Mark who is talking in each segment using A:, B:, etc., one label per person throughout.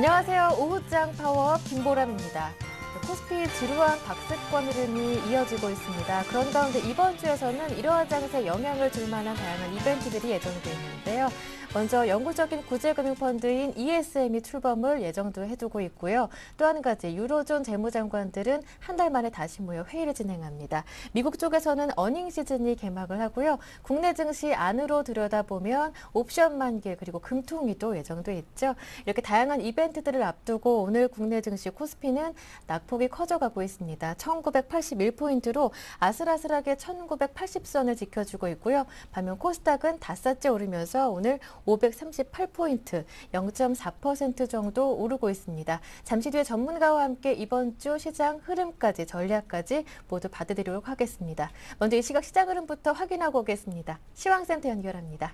A: 안녕하세요. 오후장 파워 김보람입니다. 코스피 지루한 박스권 흐름이 이어지고 있습니다. 그런 가운데 이번 주에서는 이러한 장세에 영향을 줄 만한 다양한 이벤트들이 예정돼 있는데요. 먼저 영구적인 구제금융펀드인 ESM이 출범을 예정도 해두고 있고요. 또 한 가지 유로존 재무장관들은 한 달 만에 다시 모여 회의를 진행합니다. 미국 쪽에서는 어닝 시즌이 개막을 하고요. 국내 증시 안으로 들여다보면 옵션 만기 그리고 금통위도 예정돼 있죠. 이렇게 다양한 이벤트들을 앞두고 오늘 국내 증시 코스피는 낙폭이 커져가고 있습니다. 1981포인트로 아슬아슬하게 1980선을 지켜주고 있고요. 반면 코스닥은 닷새째 오르면서 오늘 538포인트, 0.4% 정도 오르고 있습니다. 잠시 뒤에 전문가와 함께 이번 주 시장 흐름까지, 전략까지 모두 봐드리도록 하겠습니다. 먼저 이 시각 시장 흐름부터 확인하고 오겠습니다. 시황센터 연결합니다.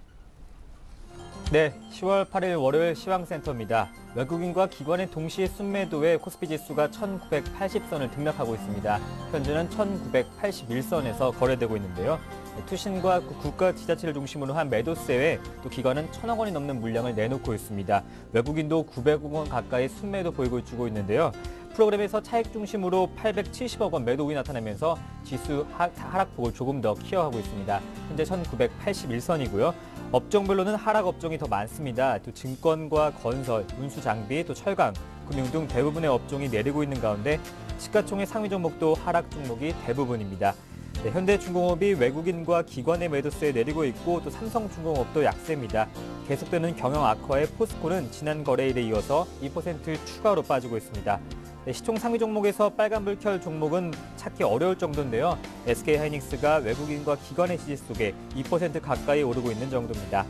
B: 네, 10월 8일 월요일 시황센터입니다. 외국인과 기관의 동시에 순매도에 코스피 지수가 1980선을 등락하고 있습니다. 현재는 1981선에서 거래되고 있는데요. 투신과 국가 지자체를 중심으로 한 매도세에 또 기관은 1,000억 원이 넘는 물량을 내놓고 있습니다. 외국인도 900억 원 가까이 순매도 보여주고 있는데요. 프로그램에서 차익 중심으로 870억 원 매도이 나타나면서 지수 하락폭을 조금 더 키워하고 있습니다. 현재 1981선이고요. 업종별로는 하락 업종이 더 많습니다. 또 증권과 건설, 운수 장비, 또 철강, 금융 등 대부분의 업종이 내리고 있는 가운데 시가총액 상위 종목도 하락 종목이 대부분입니다. 네, 현대중공업이 외국인과 기관의 매도세에 내리고 있고 또 삼성중공업도 약세입니다. 계속되는 경영 악화에 포스코는 지난 거래일에 이어서 2% 추가로 빠지고 있습니다. 네, 시총 상위 종목에서 빨간불 켤 종목은 찾기 어려울 정도인데요. SK하이닉스가 외국인과 기관의 지지 속에 2% 가까이 오르고 있는 정도입니다.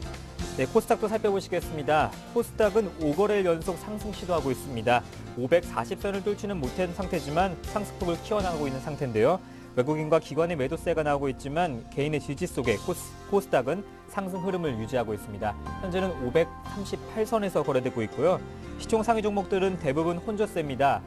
B: 네, 코스닥도 살펴보시겠습니다. 코스닥은 5거래일 연속 상승 시도하고 있습니다. 540선을 뚫지는 못한 상태지만 상승폭을 키워나가고 있는 상태인데요. 외국인과 기관의 매도세가 나오고 있지만 개인의 지지 속에 코스닥은 상승 흐름을 유지하고 있습니다. 현재는 538선에서 거래되고 있고요. 시총 상위 종목들은 대부분 혼조세입니다.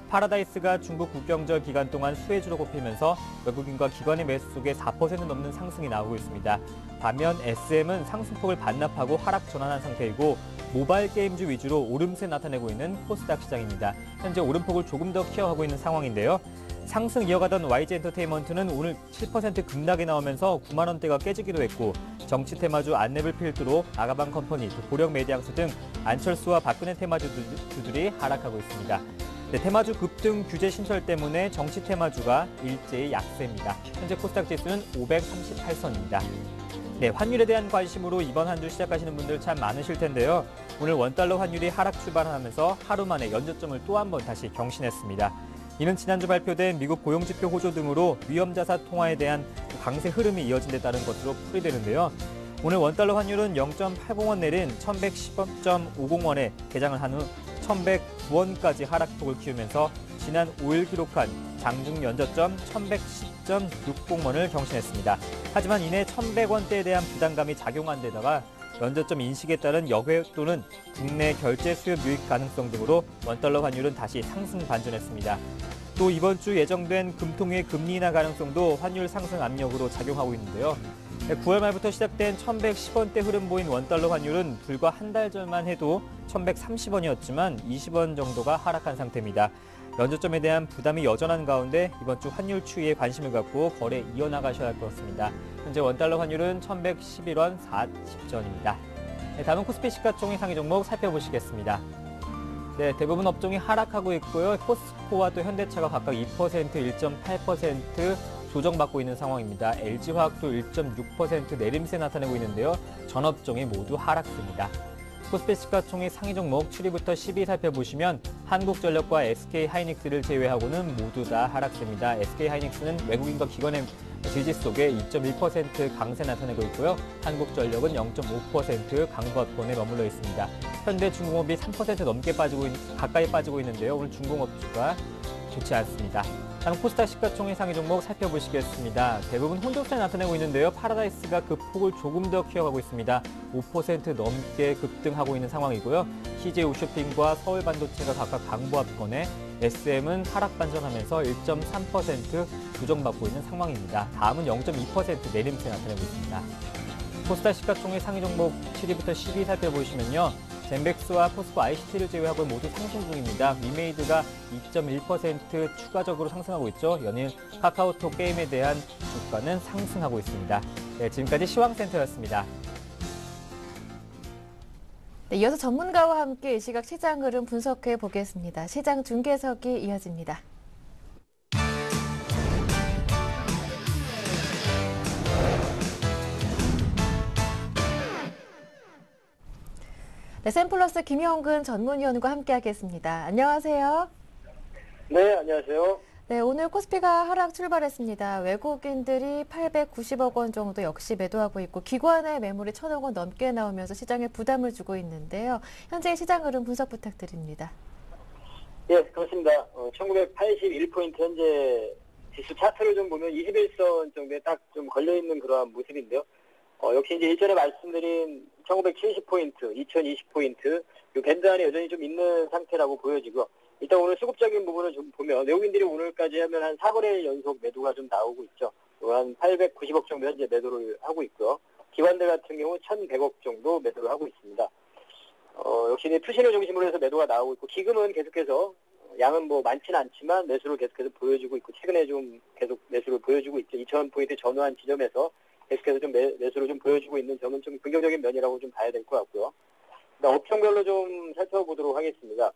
B: 파라다이스가 중국 국경절 기간 동안 수혜주로 꼽히면서 외국인과 기관의 매수 속에 4% 넘는 상승이 나오고 있습니다. 반면 SM은 상승폭을 반납하고 하락 전환한 상태이고 모바일 게임주 위주로 오름세 나타내고 있는 코스닥 시장입니다. 현재 오름폭을 조금 더 키워가고 있는 상황인데요. 상승 이어가던 YG엔터테인먼트는 오늘 7% 급락이 나오면서 9만 원대가 깨지기도 했고 정치 테마주 안내블 필두로 아가방 컴퍼니, 보령 메디앙스 등 안철수와 박근혜 테마주들이 하락하고 있습니다. 네, 테마주 급등 규제 신설 때문에 정치 테마주가 일제히 약세입니다. 현재 코스닥 지수는 538선입니다. 네, 환율에 대한 관심으로 이번 한 주 시작하시는 분들 참 많으실 텐데요. 오늘 원달러 환율이 하락 출발하면서 하루 만에 연저점을 또 한 번 다시 경신했습니다. 이는 지난주 발표된 미국 고용지표 호조 등으로 위험자산 통화에 대한 강세 흐름이 이어진 데 따른 것으로 풀이되는데요. 오늘 원달러 환율은 0.80원 내린 1110.50원에 개장을 한 후 1109원까지 하락폭을 키우면서 지난 5일 기록한 장중 연저점 1110.60원을 경신했습니다. 하지만 이내 1100원대에 대한 부담감이 작용한 데다가 연저점 인식에 따른 역외 또는 국내 결제 수요 유입 가능성 등으로 원달러 환율은 다시 상승 반전했습니다. 또 이번 주 예정된 금통위의 금리 인하 가능성도 환율 상승 압력으로 작용하고 있는데요. 9월 말부터 시작된 1110원대 흐름 보인 원달러 환율은 불과 한 달 전만 해도 1130원이었지만 20원 정도가 하락한 상태입니다. 연저점에 대한 부담이 여전한 가운데 이번 주 환율 추이에 관심을 갖고 거래 이어나가셔야 할 것 같습니다. 현재 원달러 환율은 1111원 40전입니다. 네, 다음은 코스피 시가총액 상위 종목 살펴보시겠습니다. 네, 대부분 업종이 하락하고 있고요. 포스코와 또 현대차가 각각 2%, 1.8% 조정받고 있는 상황입니다. LG화학도 1.6% 내림세 나타내고 있는데요. 전 업종이 모두 하락세입니다. 코스피 시가총액 상위 종목 7위부터 10위 살펴보시면 한국전력과 SK하이닉스를 제외하고는 모두 다 하락세입니다. SK하이닉스는 외국인과 기관의 지지 속에 2.1% 강세 나타내고 있고요. 한국전력은 0.5% 강보합권에 머물러 있습니다. 현대중공업이 3% 넘게 가까이 빠지고 있는데요. 오늘 중공업주가 좋지 않습니다. 다음 코스닥 시가총액 상위 종목 살펴보시겠습니다. 대부분 혼조세 나타내고 있는데요. 파라다이스가 그 폭을 조금 더 키워가고 있습니다. 5% 넘게 급등하고 있는 상황이고요. CJ오쇼핑과 서울반도체가 각각 강보합권에 SM은 하락 반전하면서 1.3% 조정받고 있는 상황입니다. 다음은 0.2% 내림세 나타내고 있습니다. 코스닥 시가총액 상위 종목 7위부터 10위 살펴보시면요. 젠백스와 포스코 ICT를 제외하고 모두 상승 중입니다. 위메이드가 2.1% 추가적으로 상승하고 있죠. 연일 카카오톡 게임에 대한 주가는 상승하고 있습니다. 네, 지금까지 시황센터였습니다.
A: 네, 이어서 전문가와 함께 이 시각 시장 흐름 분석해 보겠습니다. 시장 중계석이 이어집니다. 네, 샘플러스 김영근 전문위원과 함께하겠습니다. 안녕하세요.
C: 네, 안녕하세요.
A: 네, 오늘 코스피가 하락 출발했습니다. 외국인들이 890억 원 정도 역시 매도하고 있고 기관의 매물이 1,000억 원 넘게 나오면서 시장에 부담을 주고 있는데요. 현재 시장 흐름 분석 부탁드립니다.
C: 예, 그렇습니다. 1981포인트 현재 지수 차트를 좀 보면 21선 정도에 딱 좀 걸려있는 그러한 모습인데요. 역시 이제 일전에 말씀드린 1970포인트, 2020포인트, 이 밴드 안에 여전히 좀 있는 상태라고 보여지고, 일단 오늘 수급적인 부분을 좀 보면 외국인들이 오늘까지 하면 한 4거래일 연속 매도가 좀 나오고 있죠. 한 890억 정도 현재 매도를 하고 있고요. 기관들 같은 경우 1,100억 정도 매도를 하고 있습니다. 역시 투신을 중심으로 해서 매도가 나오고 있고, 기금은 계속해서 양은 뭐 많지는 않지만 매수를 계속해서 보여주고 있고, 최근에 좀 계속 매수를 보여주고 있죠. 2,000포인트 전후한 지점에서 계속해서 좀 매수를 좀 보여주고 있는 점은 좀 긍정적인 면이라고 좀 봐야 될 것 같고요. 업종별로 좀 살펴보도록 하겠습니다.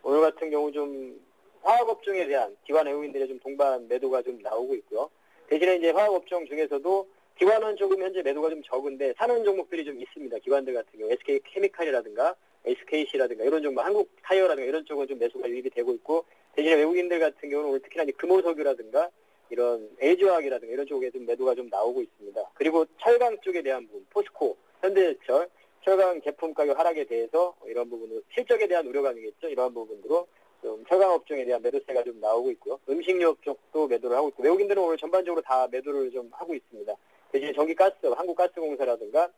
C: 오늘 같은 경우 좀 화학업종에 대한 기관 외국인들의 좀 동반 매도가 좀 나오고 있고요. 대신에 이제 화학업종 중에서도 기관은 조금 현재 매도가 좀 적은데 사는 종목들이 좀 있습니다. 기관들 같은 경우 SK케미칼이라든가 SKC라든가 이런 종목, 한국타이어라든가 이런 쪽은 좀 매수가 유입이 되고 있고, 대신에 외국인들 같은 경우는 오늘 특히나 이제 금호석유라든가 이런 LG화학이라든가 이런 쪽에 좀 매도가 좀 나오고 있습니다. 그리고 철강 쪽에 대한 부분, 포스코, 현대제철, 철강 제품 가격 하락에 대해서 이런 부분으로 실적에 대한 우려감이겠죠. 이러한 부분으로 좀 철강 업종에 대한 매도세가 좀 나오고 있고요. 음식료 쪽도 매도를 하고 있고, 외국인들은 오늘 전반적으로 다 매도를 좀 하고 있습니다. 대신에 전기가스, 한국가스공사라든가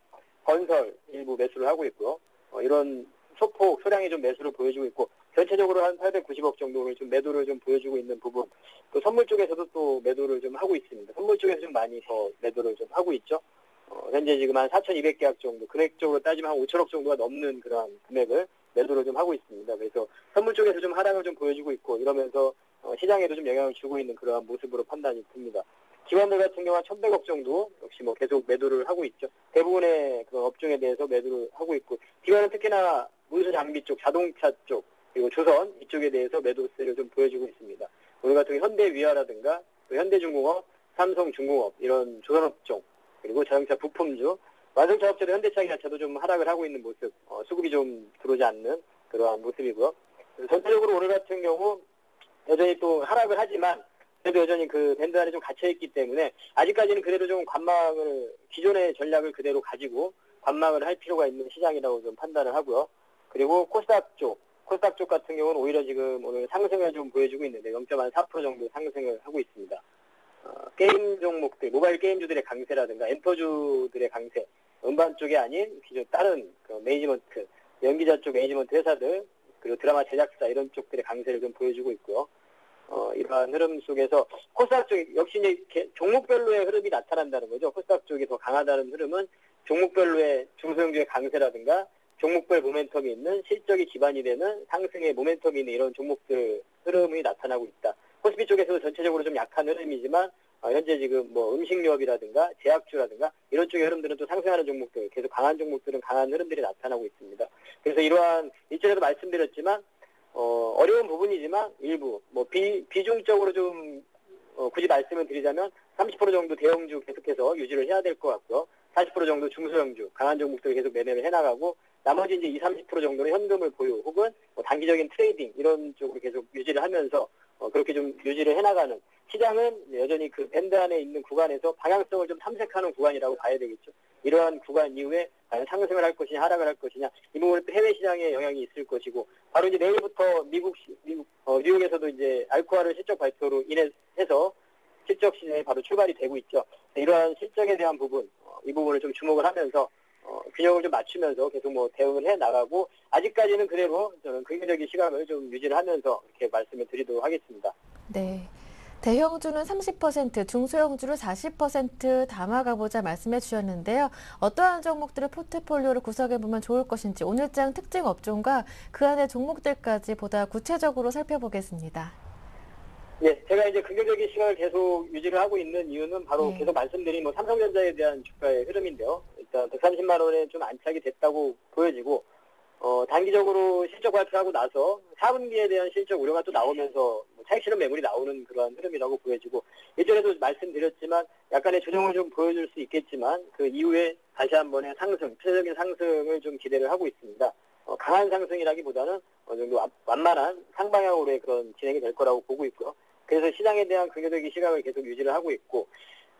C: 건설 일부 매수를 하고 있고요. 이런 소폭 소량의 좀 매수를 보여주고 있고, 전체적으로 한 890억 정도를 좀 매도를 좀 보여주고 있는 부분, 또 선물 쪽에서도 또 매도를 좀 하고 있습니다. 선물 쪽에서 좀 많이 더 매도를 좀 하고 있죠. 현재 지금 한 4,200계약 정도, 금액적으로 따지면 한 5천억 정도가 넘는 그러한 금액을 매도를 좀 하고 있습니다. 그래서 선물 쪽에서 좀 하락을 좀 보여주고 있고, 이러면서 시장에도 좀 영향을 주고 있는 그러한 모습으로 판단이 듭니다. 기관들 같은 경우 한 1,100억 정도 역시 뭐 계속 매도를 하고 있죠. 대부분의 그런 업종에 대해서 매도를 하고 있고, 기관은 특히나 운수 장비 쪽, 자동차 쪽, 그리고 조선 이쪽에 대해서 매도세를 좀 보여주고 있습니다. 오늘 같은 경우 현대위아라든가 또 현대중공업, 삼성중공업 이런 조선업종, 그리고 자동차 부품주, 완성차 업체도 현대차 자체도 좀 하락을 하고 있는 모습, 수급이 좀 들어오지 않는 그러한 모습이고요. 전체적으로 오늘 같은 경우 여전히 또 하락을 하지만 그래도 여전히 그 밴드 안에 좀 갇혀있기 때문에 아직까지는 그대로 좀 기존의 전략을 그대로 가지고 관망을 할 필요가 있는 시장이라고 좀 판단을 하고요. 그리고 코스닥 쪽 같은 경우는 오히려 지금 오늘 상승을 좀 보여주고 있는데 0.4% 정도 상승을 하고 있습니다. 게임 종목들, 모바일 게임주들의 강세라든가 엔터주들의 강세, 음반 쪽이 아닌 기존 다른 그 매니지먼트, 연기자 쪽 매니지먼트 회사들, 그리고 드라마 제작사 이런 쪽들의 강세를 좀 보여주고 있고요. 이러한 흐름 속에서 코스닥 쪽 역시 이제 종목별로의 흐름이 나타난다는 거죠. 코스닥 쪽이 더 강하다는 흐름은 종목별로의 중소형주의 강세라든가 종목별 모멘텀이 있는 실적이 기반이 되는 상승의 모멘텀이 있는 이런 종목들 흐름이 나타나고 있다. 코스피 쪽에서도 전체적으로 좀 약한 흐름이지만 현재 지금 뭐 음식료업이라든가 제약주라든가 이런 쪽의 흐름들은 또 상승하는 종목들, 계속 강한 종목들은 강한 흐름들이 나타나고 있습니다. 그래서 이러한 일전에도 말씀드렸지만 어려운 부분이지만 일부 뭐 비중적으로 좀 굳이 말씀을 드리자면 30% 정도 대형주 계속해서 유지를 해야 될 것 같고요. 40% 정도 중소형주, 강한 종목들을 계속 매매를 해나가고 나머지 이제 20, 30% 정도는 현금을 보유 혹은 뭐 단기적인 트레이딩 이런 쪽으로 계속 유지를 하면서 그렇게 좀 유지를 해나가는 시장은 여전히 그 밴드 안에 있는 구간에서 방향성을 좀 탐색하는 구간이라고 봐야 되겠죠. 이러한 구간 이후에 과연 상승을 할 것이냐 하락을 할 것이냐 이 부분은 또 해외 시장에 영향이 있을 것이고 바로 이제 내일부터 미국 뉴욕에서도 이제 알코올을 실적 발표로 인해서 실적 시즌이 바로 출발이 되고 있죠. 이러한 실적에 대한 부분 이 부분을 좀 주목을 하면서 균형을 좀 맞추면서 계속 뭐 대응을 해 나가고 아직까지는 그대로 저는 긍정적인 시각을 좀 유지를 하면서 이렇게 말씀을 드리도록 하겠습니다.
A: 네. 대형주는 30%, 중소형주를 40% 담아가보자 말씀해 주셨는데요. 어떠한 종목들을 포트폴리오로 구성해보면 좋을 것인지 오늘장 특징 업종과 그 안의 종목들까지 보다 구체적으로 살펴보겠습니다.
C: 예, 제가 이제 긍정적인 시각을 계속 유지를 하고 있는 이유는 바로
A: 네.
C: 계속 말씀드린 삼성전자에 대한 주가의 흐름인데요. 일단 130만 원에 좀 안착이 됐다고 보여지고, 단기적으로 실적 발표하고 나서 4분기에 대한 실적 우려가 또 나오면서 차익 실현 매물이 나오는 그러한 흐름이라고 보여지고, 예전에도 말씀드렸지만 약간의 조정을 좀 보여줄 수 있겠지만 그 이후에 다시 한번의 상승, 추세적인 상승을 좀 기대를 하고 있습니다. 강한 상승이라기보다는 어느 정도 완만한 상방향으로의 그런 진행이 될 거라고 보고 있고요. 그래서 시장에 대한 긍정적인 시각을 계속 유지를 하고 있고,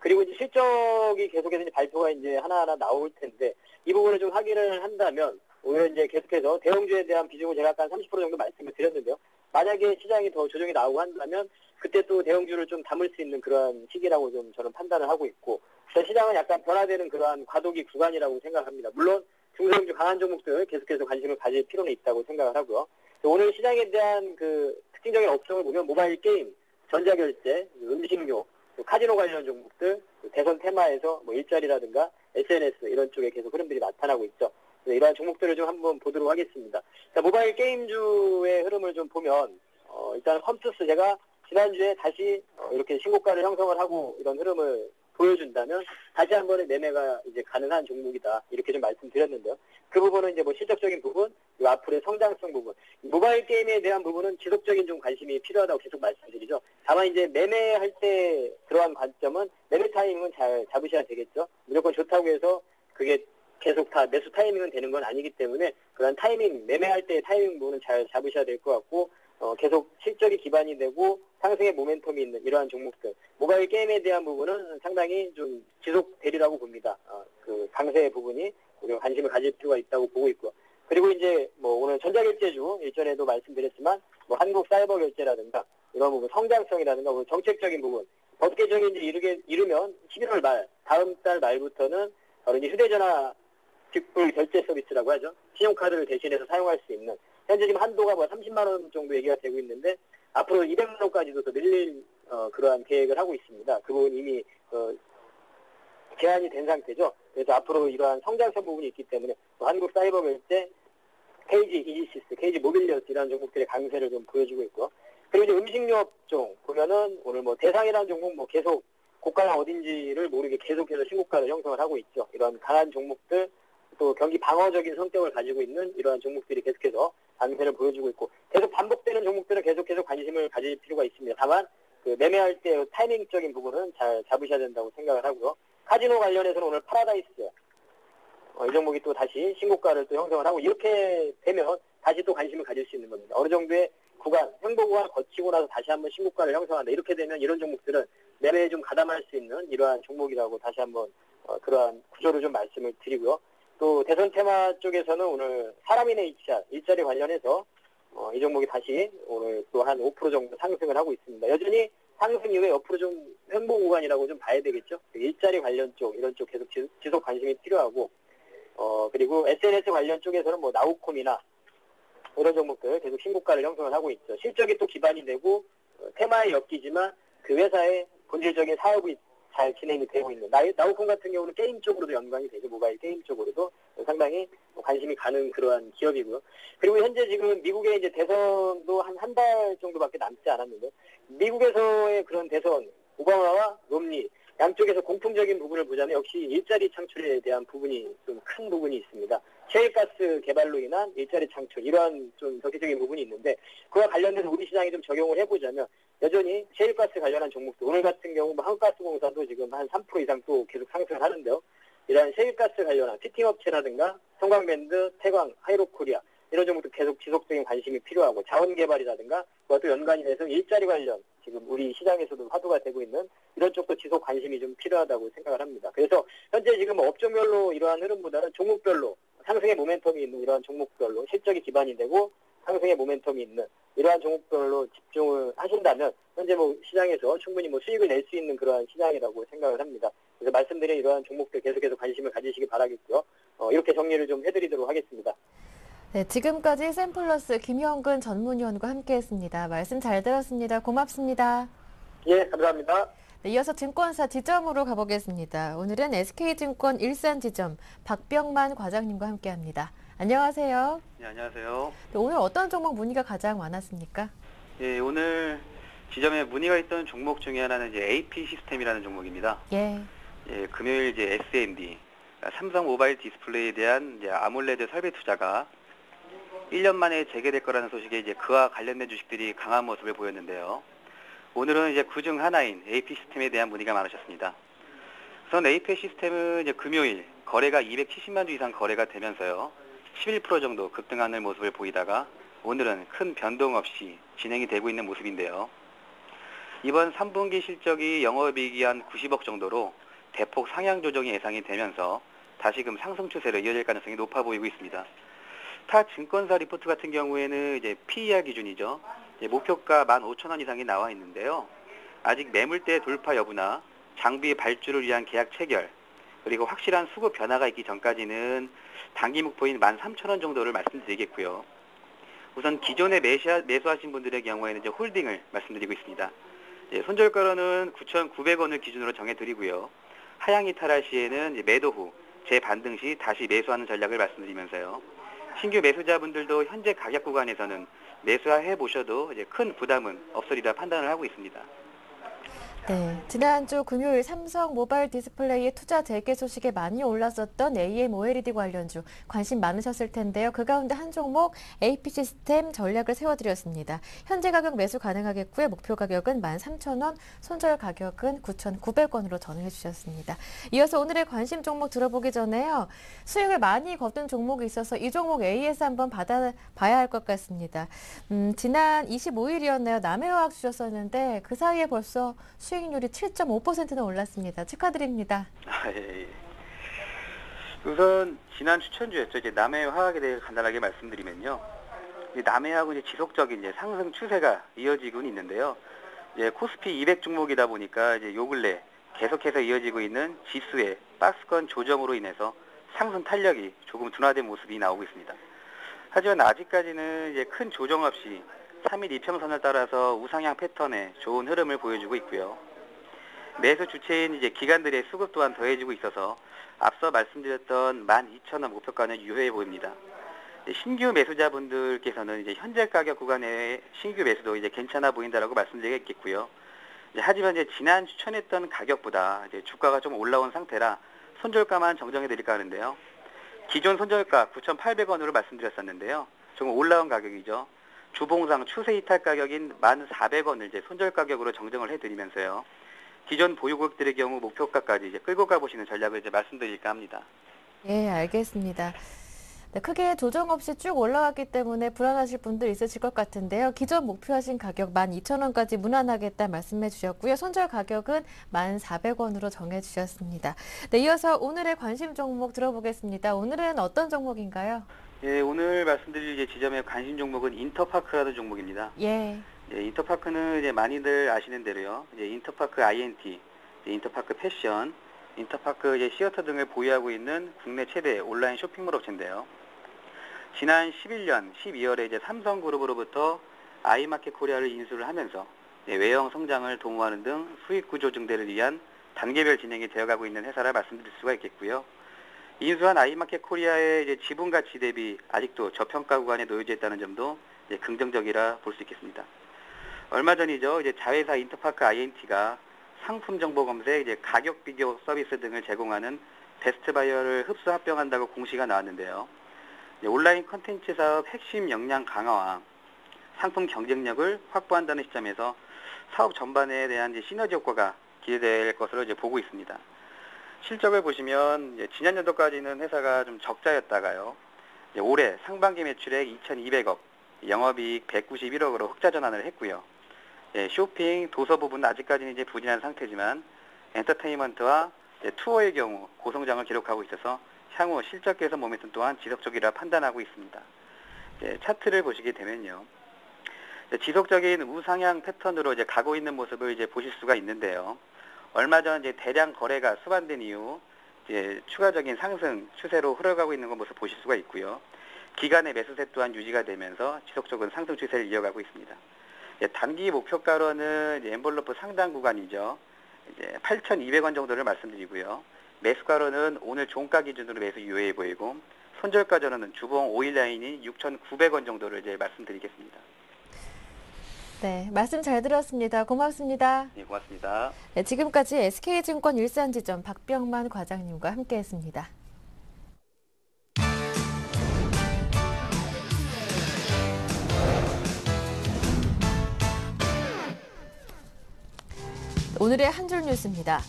C: 그리고 이제 실적이 계속해서 이제 발표가 이제 하나하나 나올 텐데, 이 부분을 좀 확인을 한다면, 오히려 이제 계속해서 대형주에 대한 비중을 제가 아까 한 30% 정도 말씀을 드렸는데요. 만약에 시장이 더 조정이 나오고 한다면, 그때 또 대형주를 좀 담을 수 있는 그러한 시기라고 좀 저는 판단을 하고 있고, 그래서 시장은 약간 변화되는 그러한 과도기 구간이라고 생각합니다. 물론, 중소형주 강한 종목들 계속해서 관심을 가질 필요는 있다고 생각을 하고요. 오늘 시장에 대한 그 특징적인 업종을 보면 모바일 게임, 전자결제, 음식료, 카지노 관련 종목들, 대선 테마에서 일자리라든가 SNS 이런 쪽에 계속 흐름들이 나타나고 있죠. 이러한 종목들을 좀 한번 보도록 하겠습니다. 자, 모바일 게임주의 흐름을 좀 보면 일단 컴투스 제가 지난주에 다시 이렇게 신고가를 형성을 하고 이런 흐름을 보여준다면 다시 한 번의 매매가 이제 가능한 종목이다. 이렇게 좀 말씀드렸는데요. 그 부분은 이제 실적적인 부분, 이 앞으로의 성장성 부분, 모바일 게임에 대한 부분은 지속적인 좀 관심이 필요하다고 계속 말씀드리죠. 다만 이제 매매할 때 들어간 관점은 매매 타이밍은 잘 잡으셔야 되겠죠. 무조건 좋다고 해서 그게 계속 다 매수 타이밍은 되는 건 아니기 때문에 그런 타이밍, 매매할 때의 타이밍 부분은 잘 잡으셔야 될 것 같고, 계속 실적이 기반이 되고 상승의 모멘텀이 있는 이러한 종목들, 모바일 게임에 대한 부분은 상당히 좀 지속되리라고 봅니다. 그 강세 부분이 우리가 관심을 가질 필요가 있다고 보고 있고요. 그리고 이제 오늘 전자결제주 일전에도 말씀드렸지만 한국 사이버 결제라든가 이런 부분, 성장성이라든가 정책적인 부분, 법 개정이 이제 이르면 11월 말, 다음 달 말부터는 바로 이제 휴대전화 직불 결제 서비스라고 하죠. 신용카드를 대신해서 사용할 수 있는, 현재 지금 한도가 30만 원 정도 얘기가 되고 있는데 앞으로 200만 원까지도 더 늘릴 그러한 계획을 하고 있습니다. 그 부분 이미 제한이 된 상태죠. 그래서 앞으로 이러한 성장성 부분이 있기 때문에 한국 사이버 결제, KG 이지시스, KG 모빌리어스 이런 종목들의 강세를 좀 보여주고 있고요. 그리고 이제 음식료 업종 보면은 오늘 대상이라는 종목 계속 고가가 어딘지를 모르게 계속해서 신고가를 형성을 하고 있죠. 이런 강한 종목들, 또 경기 방어적인 성격을 가지고 있는 이러한 종목들이 계속해서 강세를 보여주고 있고, 계속 반복되는 종목들은 계속해서 관심을 가질 필요가 있습니다. 다만 그 매매할 때 타이밍적인 부분은 잘 잡으셔야 된다고 생각을 하고요. 카지노 관련해서는 오늘 파라다이스 이 종목이 또 다시 신고가를 또 형성을 하고, 이렇게 되면 다시 또 관심을 가질 수 있는 겁니다. 어느 정도의 구간, 횡보 구간을 거치고 나서 다시 한번 신고가를 형성한다. 이렇게 되면 이런 종목들은 매매에 좀 가담할 수 있는 이러한 종목이라고 다시 한번 그러한 구조를 좀 말씀을 드리고요. 또 대선 테마 쪽에서는 오늘 사람인의 HR, 일자리 관련해서 이 종목이 다시 오늘 또 한 5% 정도 상승을 하고 있습니다. 여전히 상승 이후에 옆으로 좀 횡보 구간이라고 좀 봐야 되겠죠. 일자리 관련 쪽, 이런 쪽 계속 지속 관심이 필요하고, 그리고 SNS 관련 쪽에서는 나우콤이나 이런 종목들 계속 신고가를 형성을 하고 있죠. 실적이 또 기반이 되고 테마에 엮이지만 그 회사의 본질적인 사업이 잘 진행이 되고 있는 나우콤 같은 경우는 게임 쪽으로도 연관이 되죠. 모바일 게임 쪽으로도 상당히 관심이 가는 그러한 기업이고요. 그리고 현재 지금 미국의 이제 대선도 한 달 정도밖에 남지 않았는데, 미국에서의 그런 대선, 오바마와 롬니 양쪽에서 공통적인 부분을 보자면 역시 일자리 창출에 대한 부분이 좀 큰 부분이 있습니다. 셰일가스 개발로 인한 일자리 창출, 이러한 좀 적극적인 부분이 있는데, 그와 관련해서 우리 시장에 좀 적용을 해보자면 여전히 셰일가스 관련한 종목도 오늘 같은 경우 한국가스공사도 지금 한 3% 이상 또 계속 상승을 하는데요. 이러한 셰일가스 관련한 피팅업체라든가 성광밴드, 태광, 하이로코리아 이런 종목도 계속 지속적인 관심이 필요하고, 자원개발이라든가 그와 또 연관이 돼서 일자리 관련 지금 우리 시장에서도 화두가 되고 있는 이런 쪽도 지속 관심이 좀 필요하다고 생각을 합니다. 그래서 현재 지금 업종별로 이러한 흐름보다는 종목별로 상승의 모멘텀이 있는 이러한 종목별로 실적이 기반이 되고 상승의 모멘텀이 있는 이러한 종목별로 집중을 하신다면 현재 시장에서 충분히 수익을 낼 수 있는 그러한 시장이라고 생각을 합니다. 그래서 말씀드린 이러한 종목들 계속해서 관심을 가지시기 바라겠고요. 이렇게 정리를 좀 해드리도록 하겠습니다.
A: 네, 지금까지 샘플러스 김형근 전문위원과 함께했습니다. 말씀 잘 들었습니다. 고맙습니다.
C: 예, 감사합니다.
A: 네, 이어서 증권사 지점으로 가보겠습니다. 오늘은 SK증권 일산 지점 박병만 과장님과 함께합니다. 안녕하세요.
D: 네, 안녕하세요.
A: 네, 오늘 어떤 종목 문의가 가장 많았습니까?
D: 예, 오늘 지점에 문의가 있던 종목 중에 하나는 이제 AP 시스템이라는 종목입니다.
A: 예.
D: 예, 금요일 이제 SMD, 그러니까 삼성 모바일 디스플레이에 대한 이제 아몰레드 설비 투자가 1년 만에 재개될 거라는 소식에 이제 그와 관련된 주식들이 강한 모습을 보였는데요. 오늘은 이제 그중 하나인 AP 시스템에 대한 문의가 많으셨습니다. 우선 AP 시스템은 이제 금요일 거래가 270만 주 이상 거래가 되면서요. 11% 정도 급등하는 모습을 보이다가 오늘은 큰 변동 없이 진행이 되고 있는 모습인데요. 이번 3분기 실적이 영업이익이 한 90억 정도로 대폭 상향 조정이 예상이 되면서 다시금 상승 추세로 이어질 가능성이 높아 보이고 있습니다. 타 증권사 리포트 같은 경우에는 이제 PER 기준이죠. 목표가 15,000원 이상이 나와 있는데요. 아직 매물대 돌파 여부나 장비 발주를 위한 계약 체결, 그리고 확실한 수급 변화가 있기 전까지는 단기 목표인 13,000원 정도를 말씀드리겠고요. 우선 기존에 매수하신 분들의 경우에는 이제 홀딩을 말씀드리고 있습니다. 손절가로는 9,900원을 기준으로 정해드리고요. 하향 이탈할 시에는 매도 후 재반등 시 다시 매수하는 전략을 말씀드리면서요. 신규 매수자분들도 현재 가격 구간에서는 매수해 보셔도 이제 큰 부담은 없으리라 판단을 하고 있습니다.
A: 네, 지난주 금요일 삼성 모바일 디스플레이의 투자 재개 소식에 많이 올랐었던 AMOLED 관련주 관심 많으셨을 텐데요. 그 가운데 한 종목 AP 시스템 전략을 세워드렸습니다. 현재 가격 매수 가능하겠고요. 목표 가격은 13,000원, 손절 가격은 9,900원으로 전해 주셨습니다. 이어서 오늘의 관심 종목 들어보기 전에요. 수익을 많이 거둔 종목이 있어서 이 종목 AS 한번 받아봐야 할 것 같습니다. 지난 25일이었나요? 남해화학 주셨었는데 그 사이에 벌써 수익률이 7.5%나 올랐습니다. 축하드립니다.
D: 예. 우선 지난 추천주였죠. 이제 남해화학에 대해 간단하게 말씀드리면요. 남해화학은 이제 지속적인 이제 상승 추세가 이어지고는 있는데요. 이제 코스피 200 종목이다 보니까 이제 요 근래 계속해서 이어지고 있는 지수의 박스권 조정으로 인해서 상승 탄력이 조금 둔화된 모습이 나오고 있습니다. 하지만 아직까지는 이제 큰 조정 없이 3일 이평선을 따라서 우상향 패턴의 좋은 흐름을 보여주고 있고요. 매수 주체인 이제 기관들의 수급 또한 더해지고 있어서 앞서 말씀드렸던 12,000원 목표가는 유효해 보입니다. 신규 매수자분들께서는 이제 현재 가격 구간의 신규 매수도 이제 괜찮아 보인다라고 말씀드리겠고요. 하지만 이제 지난 추천했던 가격보다 이제 주가가 좀 올라온 상태라 손절가만 정정해 드릴까 하는데요. 기존 손절가 9,800원으로 말씀드렸었는데요. 조금 올라온 가격이죠. 주봉상 추세 이탈 가격인 1,400원을 이제 손절 가격으로 정정을 해드리면서요. 기존 보유국들의 경우 목표가까지 이제 끌고 가보시는 전략을 이제 말씀드릴까 합니다.
A: 예, 알겠습니다. 네, 크게 조정 없이 쭉 올라왔기 때문에 불안하실 분들 있으실 것 같은데요. 기존 목표하신 가격 12,000원까지 무난하겠다 말씀해 주셨고요. 손절 가격은 1,400원으로 정해 주셨습니다. 네, 이어서 오늘의 관심 종목 들어보겠습니다. 오늘은 어떤 종목인가요?
D: 예, 오늘 말씀드릴 이제 지점의 관심 종목은 인터파크라는 종목입니다.
A: 예.
D: 예, 인터파크는 이제 많이들 아시는 대로요. 이제 인터파크 INT, 인터파크 패션, 인터파크 이제 시어터 등을 보유하고 있는 국내 최대 온라인 쇼핑몰 업체인데요. 지난 11년 12월에 이제 삼성그룹으로부터 아이마켓 코리아를 인수를 하면서 외형 성장을 도모하는 등 수익 구조 증대를 위한 단계별 진행이 되어가고 있는 회사라 말씀드릴 수가 있겠고요. 인수한 아이마켓 코리아의 이제 지분 가치 대비 아직도 저평가 구간에 놓여져 있다는 점도 이제 긍정적이라 볼 수 있겠습니다. 얼마 전이죠. 이제 자회사 인터파크 INT가 상품 정보 검색, 이제 가격 비교 서비스 등을 제공하는 베스트 바이어를 흡수 합병한다고 공시가 나왔는데요. 온라인 컨텐츠 사업 핵심 역량 강화와 상품 경쟁력을 확보한다는 시점에서 사업 전반에 대한 이제 시너지 효과가 기대될 것으로 이제 보고 있습니다. 실적을 보시면 이제 지난 연도까지는 회사가 좀 적자였다가요. 올해 상반기 매출액 2,200억, 영업이익 191억으로 흑자 전환을 했고요. 쇼핑, 도서 부분은 아직까지는 이제 부진한 상태지만 엔터테인먼트와 투어의 경우 고성장을 기록하고 있어서 향후 실적 개선 모멘텀 또한 지속적이라 판단하고 있습니다. 차트를 보시게 되면요. 지속적인 우상향 패턴으로 이제 가고 있는 모습을 이제 보실 수가 있는데요. 얼마 전 이제 대량 거래가 수반된 이후 이제 추가적인 상승 추세로 흘러가고 있는 것 모습 보실 수가 있고요. 기간의 매수세 또한 유지가 되면서 지속적인 상승 추세를 이어가고 있습니다. 단기 목표가로는 이제 엔벌러프 상단 구간이죠. 이제 8,200원 정도를 말씀드리고요. 매수가로는 오늘 종가 기준으로 매수 유효해 보이고 손절가로는 주봉 5일 라인이 6,900원 정도를 이제 말씀드리겠습니다.
A: 네, 말씀 잘 들었습니다. 고맙습니다.
D: 네, 고맙습니다.
A: 네, 지금까지 SK증권 일산지점 박병만 과장님과 함께했습니다. 오늘의 한 줄 뉴스입니다.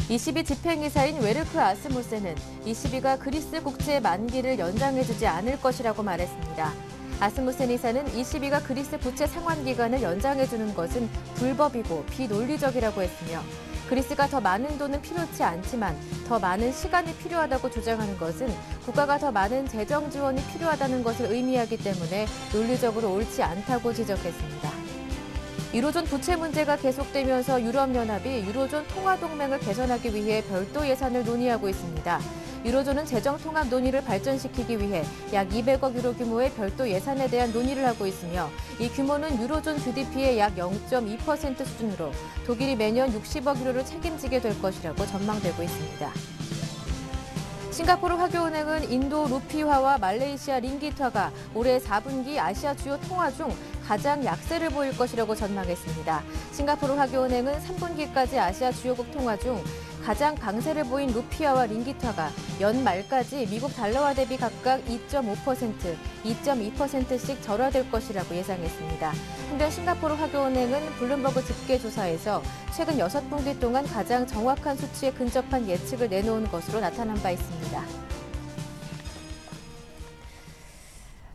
A: 22 집행이사인 웨르크 아스무센은 22가 그리스 국채의 만기를 연장해주지 않을 것이라고 말했습니다. 아스무센 이사는 22가 그리스 부채 상환 기간을 연장해주는 것은 불법이고 비논리적이라고 했으며 그리스가 더 많은 돈은 필요치 않지만 더 많은 시간이 필요하다고 주장하는 것은 국가가 더 많은 재정 지원이 필요하다는 것을 의미하기 때문에 논리적으로 옳지 않다고 지적했습니다. 유로존 부채 문제가 계속되면서 유럽연합이 유로존 통화동맹을 개선하기 위해 별도 예산을 논의하고 있습니다. 유로존은 재정통합 논의를 발전시키기 위해 약 200억 유로 규모의 별도 예산에 대한 논의를 하고 있으며 이 규모는 유로존 GDP의 약 0.2% 수준으로 독일이 매년 60억 유로를 책임지게 될 것이라고 전망되고 있습니다. 싱가포르 화교은행은 인도 루피화와 말레이시아 링기트화가 올해 4분기 아시아 주요 통화 중 가장 약세를 보일 것이라고 전망했습니다. 싱가포르 화교은행은 3분기까지 아시아 주요국 통화 중 가장 강세를 보인 루피아와 링기트화가 연말까지 미국 달러화 대비 각각 2.5%, 2.2%씩 절하될 것이라고 예상했습니다. 한편 싱가포르 화교은행은 블룸버그 집계조사에서 최근 6분기 동안 가장 정확한 수치에 근접한 예측을 내놓은 것으로 나타난 바 있습니다.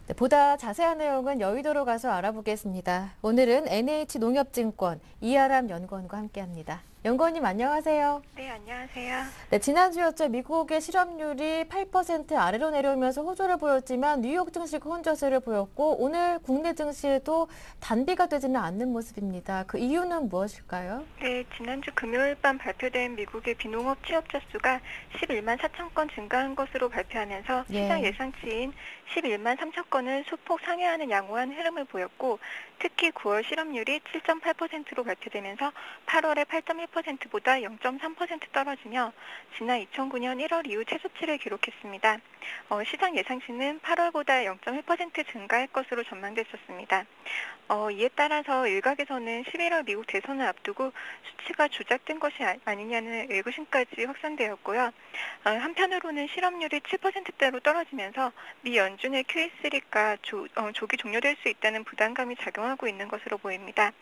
A: 네, 보다 자세한 내용은 여의도로 가서 알아보겠습니다. 오늘은 NH농협증권 이아람 연구원과 함께합니다. 연구원님 안녕하세요.
E: 네, 안녕하세요.
A: 네, 지난주였죠. 미국의 실업률이 8% 아래로 내려오면서 호조를 보였지만 뉴욕 증시가 혼조세를 보였고 오늘 국내 증시에도 단비가 되지는 않는 모습입니다. 그 이유는 무엇일까요?
E: 네, 지난주 금요일 밤 발표된 미국의 비농업 취업자 수가 11만 4천 건 증가한 것으로 발표하면서 시장 예상치인 11만 3천 건을 소폭 상회하는 양호한 흐름을 보였고 특히 9월 실업률이 7.8%로 발표되면서 8월의 8.1%보다 0.3% 떨어지며 지난 2009년 1월 이후 최저치를 기록했습니다. 시장 예상치는 8월보다 0.1% 증가할 것으로 전망됐었습니다. 이에 따라서 일각에서는 11월 미국 대선을 앞두고 수치가 조작된 것이 아니냐는 의구심까지 확산되었고요. 한편으로는 실업률이 7%대로 떨어지면서 미 연준의 QE3가 조기 종료될 수 있다는 부담감이 작용하고 있는 것으로 보입니다.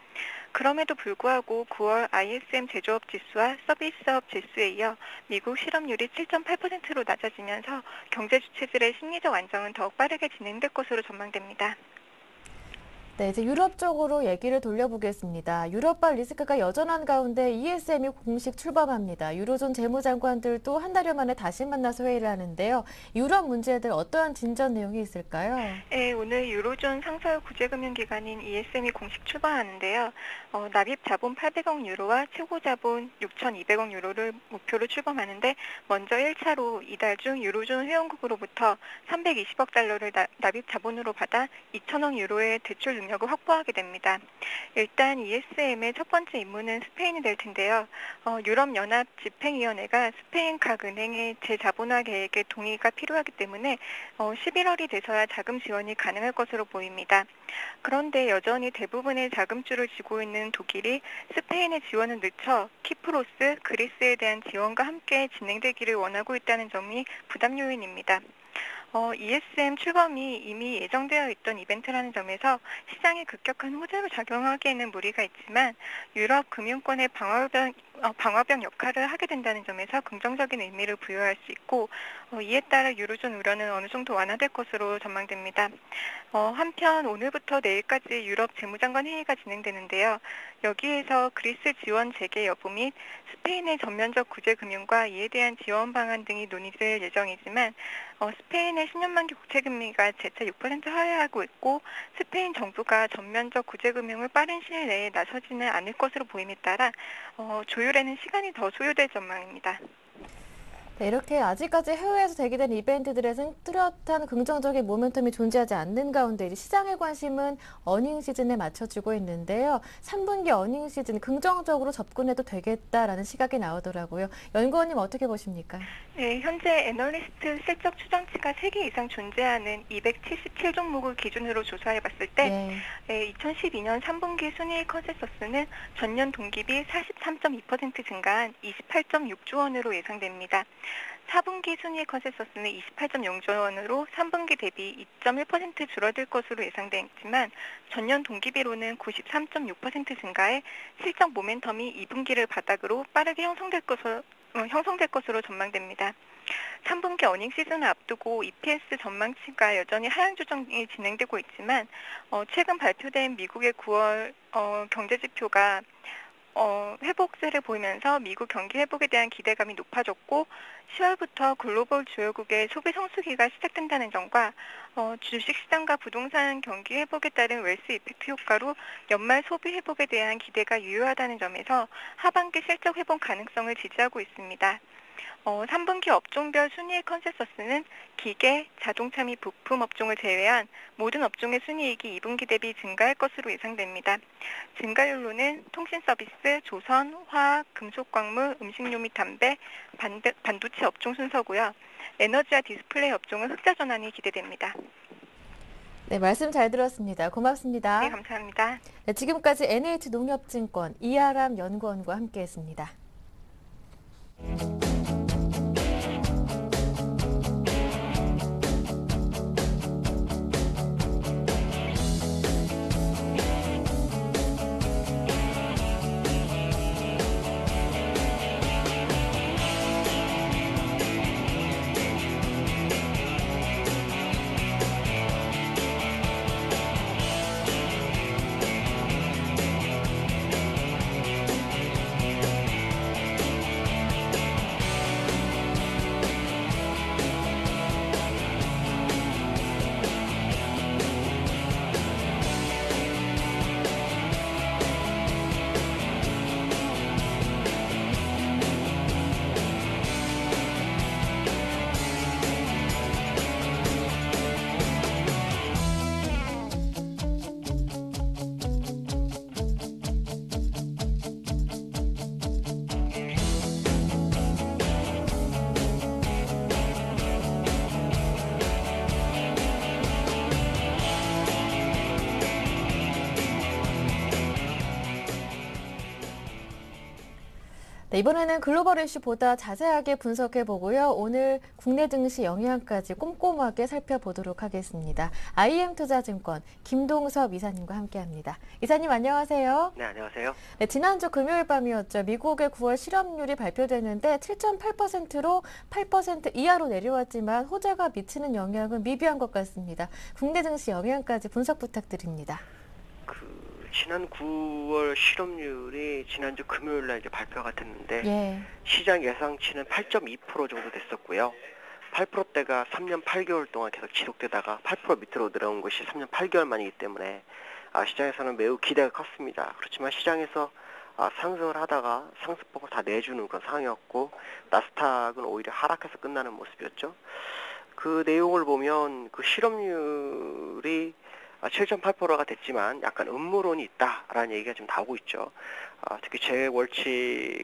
E: 그럼에도 불구하고 9월 ISM 제조업 지수와 서비스업 지수에 이어 미국 실업률이 7.8%로 낮아지면서 경제 주체들의 심리적 안정은 더욱 빠르게 진행될 것으로 전망됩니다.
A: 네, 이제 유럽 쪽으로 얘기를 돌려보겠습니다. 유럽발 리스크가 여전한 가운데 ESM이 공식 출범합니다. 유로존 재무장관들도 한 달여 만에 다시 만나서 회의를 하는데요. 유럽 문제들 어떠한 진전 내용이 있을까요?
E: 네, 오늘 유로존 상설 구제금융기관인 ESM이 공식 출범하는데요. 납입 자본 800억 유로와 최고 자본 6,200억 유로를 목표로 출범하는데 먼저 1차로 이달 중 유로존 회원국으로부터 320억 달러를 납입 자본으로 받아 2,000억 유로의 대출 능력을 확보하게 됩니다. 일단 ESM의 첫 번째 임무는 스페인이 될 텐데요. 유럽연합 집행위원회가 스페인 각 은행의 재자본화 계획에 동의가 필요하기 때문에 11월이 돼서야 자금 지원이 가능할 것으로 보입니다. 그런데 여전히 대부분의 자금줄을 쥐고 있는 독일이 스페인의 지원을 늦춰 키프로스, 그리스에 대한 지원과 함께 진행되기를 원하고 있다는 점이 부담 요인입니다. ESM 출범이 이미 예정되어 있던 이벤트라는 점에서 시장에 급격한 호재로 작용하기에는 무리가 있지만 유럽 금융권의 방화벽 역할을 하게 된다는 점에서 긍정적인 의미를 부여할 수 있고 이에 따라 유로존 우려는 어느 정도 완화될 것으로 전망됩니다. 한편 오늘부터 내일까지 유럽 재무장관 회의가 진행되는데요. 여기에서 그리스 지원 재개 여부 및 스페인의 전면적 구제 금융과 이에 대한 지원 방안 등이 논의될 예정이지만 스페인의 10년 만기 국채 금리가 재차 6% 하회하고 있고 스페인 정부가 전면적 구제 금융을 빠른 시일 내에 나서지는 않을 것으로 보임에 따라 조율에는 시간이 더 소요될 전망입니다.
A: 네, 이렇게 아직까지 해외에서 제기된 이벤트들에서는 뚜렷한 긍정적인 모멘텀이 존재하지 않는 가운데 이제 시장의 관심은 어닝 시즌에 맞춰지고 있는데요. 3분기 어닝 시즌 긍정적으로 접근해도 되겠다라는 시각이 나오더라고요. 연구원님 어떻게 보십니까?
E: 네, 현재 애널리스트 실적 추정치가 3개 이상 존재하는 277 종목을 기준으로 조사해 봤을 때
A: 네.
E: 2012년 3분기 순이익 컨센서스는 전년 동기비 43.2% 증가한 28.6조 원으로 예상됩니다. 4분기 순이익 컨센서스는 28.0조 원으로 3분기 대비 2.1% 줄어들 것으로 예상되지만 전년 동기비로는 93.6% 증가해 실적 모멘텀이 2분기를 바닥으로 빠르게 형성될 것으로 전망됩니다. 3분기 어닝 시즌을 앞두고 EPS 전망치가 여전히 하향 조정이 진행되고 있지만 최근 발표된 미국의 9월 경제 지표가 회복세를 보이면서 미국 경기 회복에 대한 기대감이 높아졌고 10월부터 글로벌 주요국의 소비 성수기가 시작된다는 점과 주식시장과 부동산 경기 회복에 따른 웰스 이펙트 효과로 연말 소비 회복에 대한 기대가 유효하다는 점에서 하반기 실적 회복 가능성을 지지하고 있습니다. 3분기 업종별 순이익 컨센서스는 기계, 자동차 및 부품 업종을 제외한 모든 업종의 순이익이 2분기 대비 증가할 것으로 예상됩니다. 증가율로는 통신 서비스, 조선, 화학, 금속광물, 음식료 및 담배, 반도체 업종 순서고요. 에너지와 디스플레이 업종은 흑자 전환이 기대됩니다.
A: 네, 말씀 잘 들었습니다. 고맙습니다.
E: 네, 감사합니다.
A: 네, 지금까지 NH농협증권 이하람 연구원과 함께했습니다. 네, 이번에는 글로벌 이슈보다 자세하게 분석해보고요. 오늘 국내 증시 영향까지 꼼꼼하게 살펴보도록 하겠습니다. IM투자증권 김동섭 이사님과 함께합니다. 이사님 안녕하세요.
F: 네, 안녕하세요.
A: 네, 지난주 금요일 밤이었죠. 미국의 9월 실업률이 발표됐는데 7.8%로 8% 이하로 내려왔지만 호재가 미치는 영향은 미비한 것 같습니다. 국내 증시 영향까지 분석 부탁드립니다.
F: 지난 9월 실업률이 지난주 금요일 날 이제 발표가 됐는데
A: 예.
F: 시장 예상치는 8.2% 정도 됐었고요. 8%대가 3년 8개월 동안 계속 지속되다가 8% 밑으로 내려온 것이 3년 8개월 만이기 때문에 시장에서는 매우 기대가 컸습니다. 그렇지만 시장에서 상승을 하다가 상승폭을 다 내주는 그런 상황이었고 나스닥은 오히려 하락해서 끝나는 모습이었죠. 그 내용을 보면 그 실업률이 7.8%가 됐지만 약간 음모론이 있다라는 얘기가 좀 나오고 있죠. 특히 재월치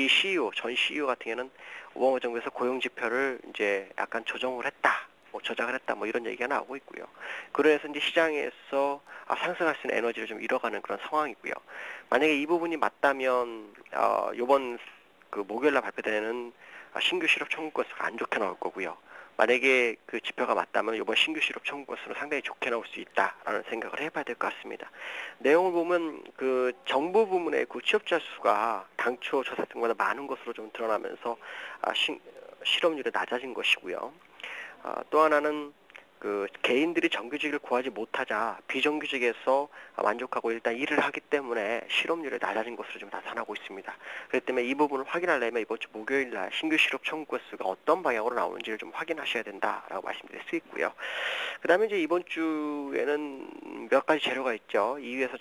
F: CEO, 전 CEO 같은 경우는 오바마 정부에서 고용 지표를 이제 약간 조정을 했다, 조작을 했다, 이런 얘기가 나오고 있고요. 그래서 이제 시장에서 상승할 수 있는 에너지를 좀 잃어가는 그런 상황이고요. 만약에 이 부분이 맞다면 이번 목요일날 발표되는 신규 실업 청구 건수가 안 좋게 나올 거고요. 만약에 그 지표가 맞다면 이번 신규 실업 청구 건수는 상당히 좋게 나올 수 있다라는 생각을 해봐야 될 것 같습니다. 내용을 보면 그 정부 부문의 그 취업자 수가 당초 조사했던 것보다 많은 것으로 좀 드러나면서 실업률이 낮아진 것이고요. 또 하나는 그 개인들이 정규직을 구하지 못하자 비정규직에서 만족하고 일단 일을 하기 때문에 실업률이 낮아진 것으로 좀 나타나고 있습니다. 그렇기 때문에 이 부분을 확인하려면 이번 주 목요일 날 신규 실업 청구 건수가 어떤 방향으로 나오는지를 좀 확인하셔야 된다라고 말씀드릴 수 있고요. 그 다음에 이제 이번 주에는 몇 가지 재료가 있죠. EU에서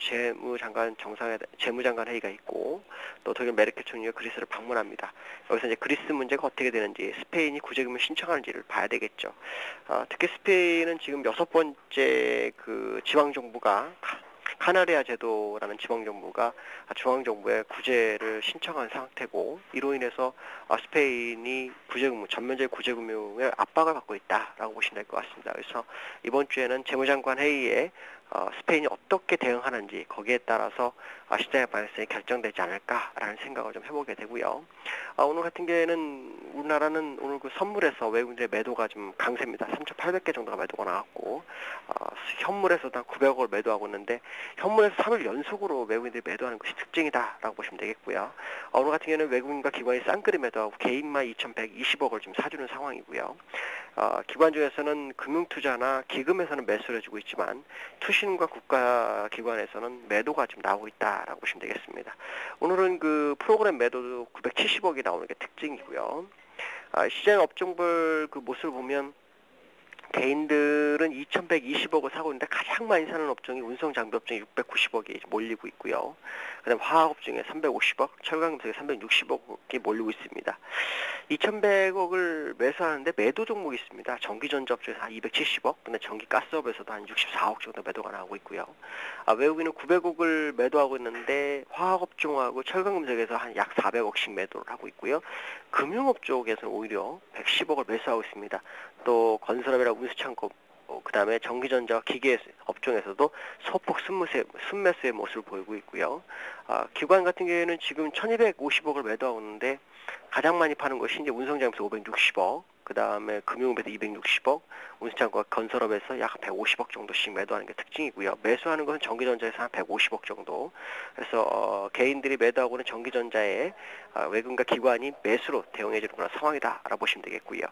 F: 재무장관 회의가 있고 또 독일 메르켈 총리가 그리스를 방문합니다. 여기서 이제 그리스 문제가 어떻게 되는지 스페인이 구제금을 신청하는지를 봐야 되겠죠. 특히 스페인은 지금 6번째 그 지방정부가 카나리아 제도라는 지방정부가 중앙정부에 구제를 신청한 상태고 이로 인해서 스페인이 구제금융, 전면적 구제금융에 압박을 받고 있다라고 보시면 될 것 같습니다. 그래서 이번 주에는 재무장관 회의에 스페인이 어떻게 대응하는지 거기에 따라서 시장의 방향성이 결정되지 않을까라는 생각을 좀 해보게 되고요. 오늘 같은 경우에는 우리나라는 오늘 그 선물에서 외국인들의 매도가 좀 강세입니다. 3,800개 정도가 매도가 나왔고 현물에서도 한 900억을 매도하고 있는데 현물에서 3일 연속으로 외국인들이 매도하는 것이 특징이다라고 보시면 되겠고요. 오늘 같은 경우에는 외국인과 기관이 쌍끌이 매도하고 개인만 2,120억을 좀 사주는 상황이고요. 기관 중에서는 금융투자나 기금에서는 매수를 해주고 있지만 투신과 국가기관에서는 매도가 좀 나오고 있다라고 보시면 되겠습니다. 오늘은 그 프로그램 매도도 970억이 나오는 게 특징이고요. 시장 업종별 그 모습을 보면 개인들은 2,120억을 사고 있는데 가장 많이 사는 업종이 운송장비 업종이 690억이 몰리고 있고요. 그다음 화학업종에 350억, 철강금속에 360억이 몰리고 있습니다. 2,100억을 매수하는데 매도 종목이 있습니다. 전기전자 업종에서 한 270억, 근데 전기가스업에서도 한 64억 정도 매도가 나오고 있고요. 외국인은 900억을 매도하고 있는데 화학업종하고 철강금속에서 한 약 400억씩 매도를 하고 있고요. 금융업 쪽에서는 오히려 110억을 매수하고 있습니다. 또 건설업이나 운수창고, 그 다음에 전기전자와 기계 업종에서도 소폭 순매수의 모습을 보이고 있고요. 기관 같은 경우에는 지금 1250억을 매도하고 있는데 가장 많이 파는 것이 이제 운송장비에서 560억, 그 다음에 금융업에서 260억, 운수창고와 건설업에서 약 150억 정도씩 매도하는 게 특징이고요. 매수하는 것은 전기전자에서 한 150억 정도. 그래서 개인들이 매도하고 있는 전기전자에 외국인과 기관이 매수로 대응해주는 그런 상황이다라고 보시면 되겠고요.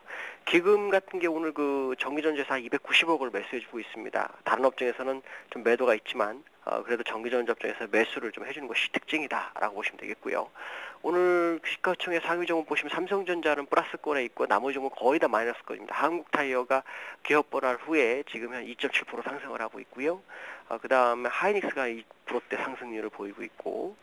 F: 기금 같은 게 오늘 그 전기전자에서 한 290억을 매수해주고 있습니다. 다른 업종에서는 좀 매도가 있지만 그래도 전기전자 업종에서 매수를 좀 해주는 것이 특징이다라고 보시면 되겠고요. 오늘 시가총액 상위 종목 보시면 삼성전자는 플러스권에 있고 나머지 종목 거의 다 마이너스권입니다. 한국타이어가 기업 분할 후에 지금 한 2.7% 상승을 하고 있고요. 그 다음에 하이닉스가 2%대 상승률을 보이고 있고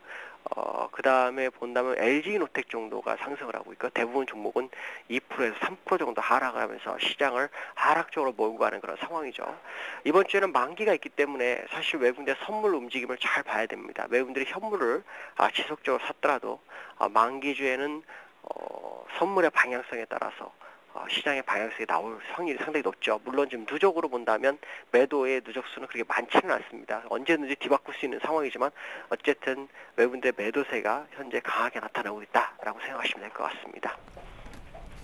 F: 그 다음에 본다면 LG노텍 정도가 상승을 하고 있고 대부분 종목은 2%에서 3% 정도 하락을 하면서 시장을 하락적으로 몰고 가는 그런 상황이죠. 이번 주에는 만기가 있기 때문에 사실 외국인의 선물 움직임을 잘 봐야 됩니다. 외국인들이 현물을 지속적으로 샀더라도 만기주에는 선물의 방향성에 따라서 시장의 방향성이 나올 확률이 상당히 높죠. 물론 지금 누적으로 본다면 매도의 누적수는 그렇게 많지는 않습니다. 언제든지 뒤바꿀 수 있는 상황이지만 어쨌든 외국인들의 매도세가 현재 강하게 나타나고 있다라고 생각하시면 될 것 같습니다.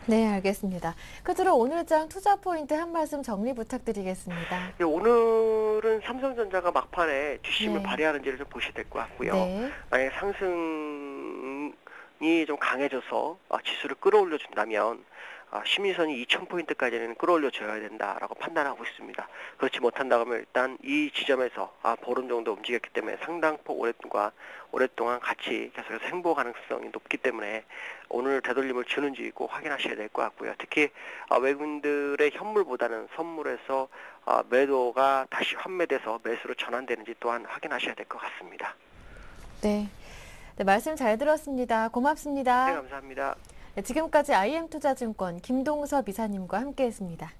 A: 네, 알겠습니다. 끝으로 오늘장 투자 포인트 한 말씀 정리 부탁드리겠습니다.
F: 오늘은 삼성전자가 막판에 뒷심을
A: 네.
F: 발휘하는지를 좀 보셔야 될 것 같고요.
A: 네.
F: 만약에 상승이 좀 강해져서 지수를 끌어올려 준다면 심리선이 2,000포인트까지는 끌어올려줘야 된다라고 판단하고 있습니다. 그렇지 못한다고 하면 일단 이 지점에서 보름 정도 움직였기 때문에 상당폭 오랫동안 같이 계속해서 행보 가능성이 높기 때문에 오늘 되돌림을 주는지 꼭 확인하셔야 될 것 같고요. 특히 외국인들의 현물보다는 선물에서 매도가 다시 환매돼서 매수로 전환되는지 또한 확인하셔야 될 것 같습니다.
A: 네. 네, 말씀 잘 들었습니다. 고맙습니다.
F: 네, 감사합니다.
A: 네, 지금까지 IM투자증권 김동섭 이사님과 함께했습니다.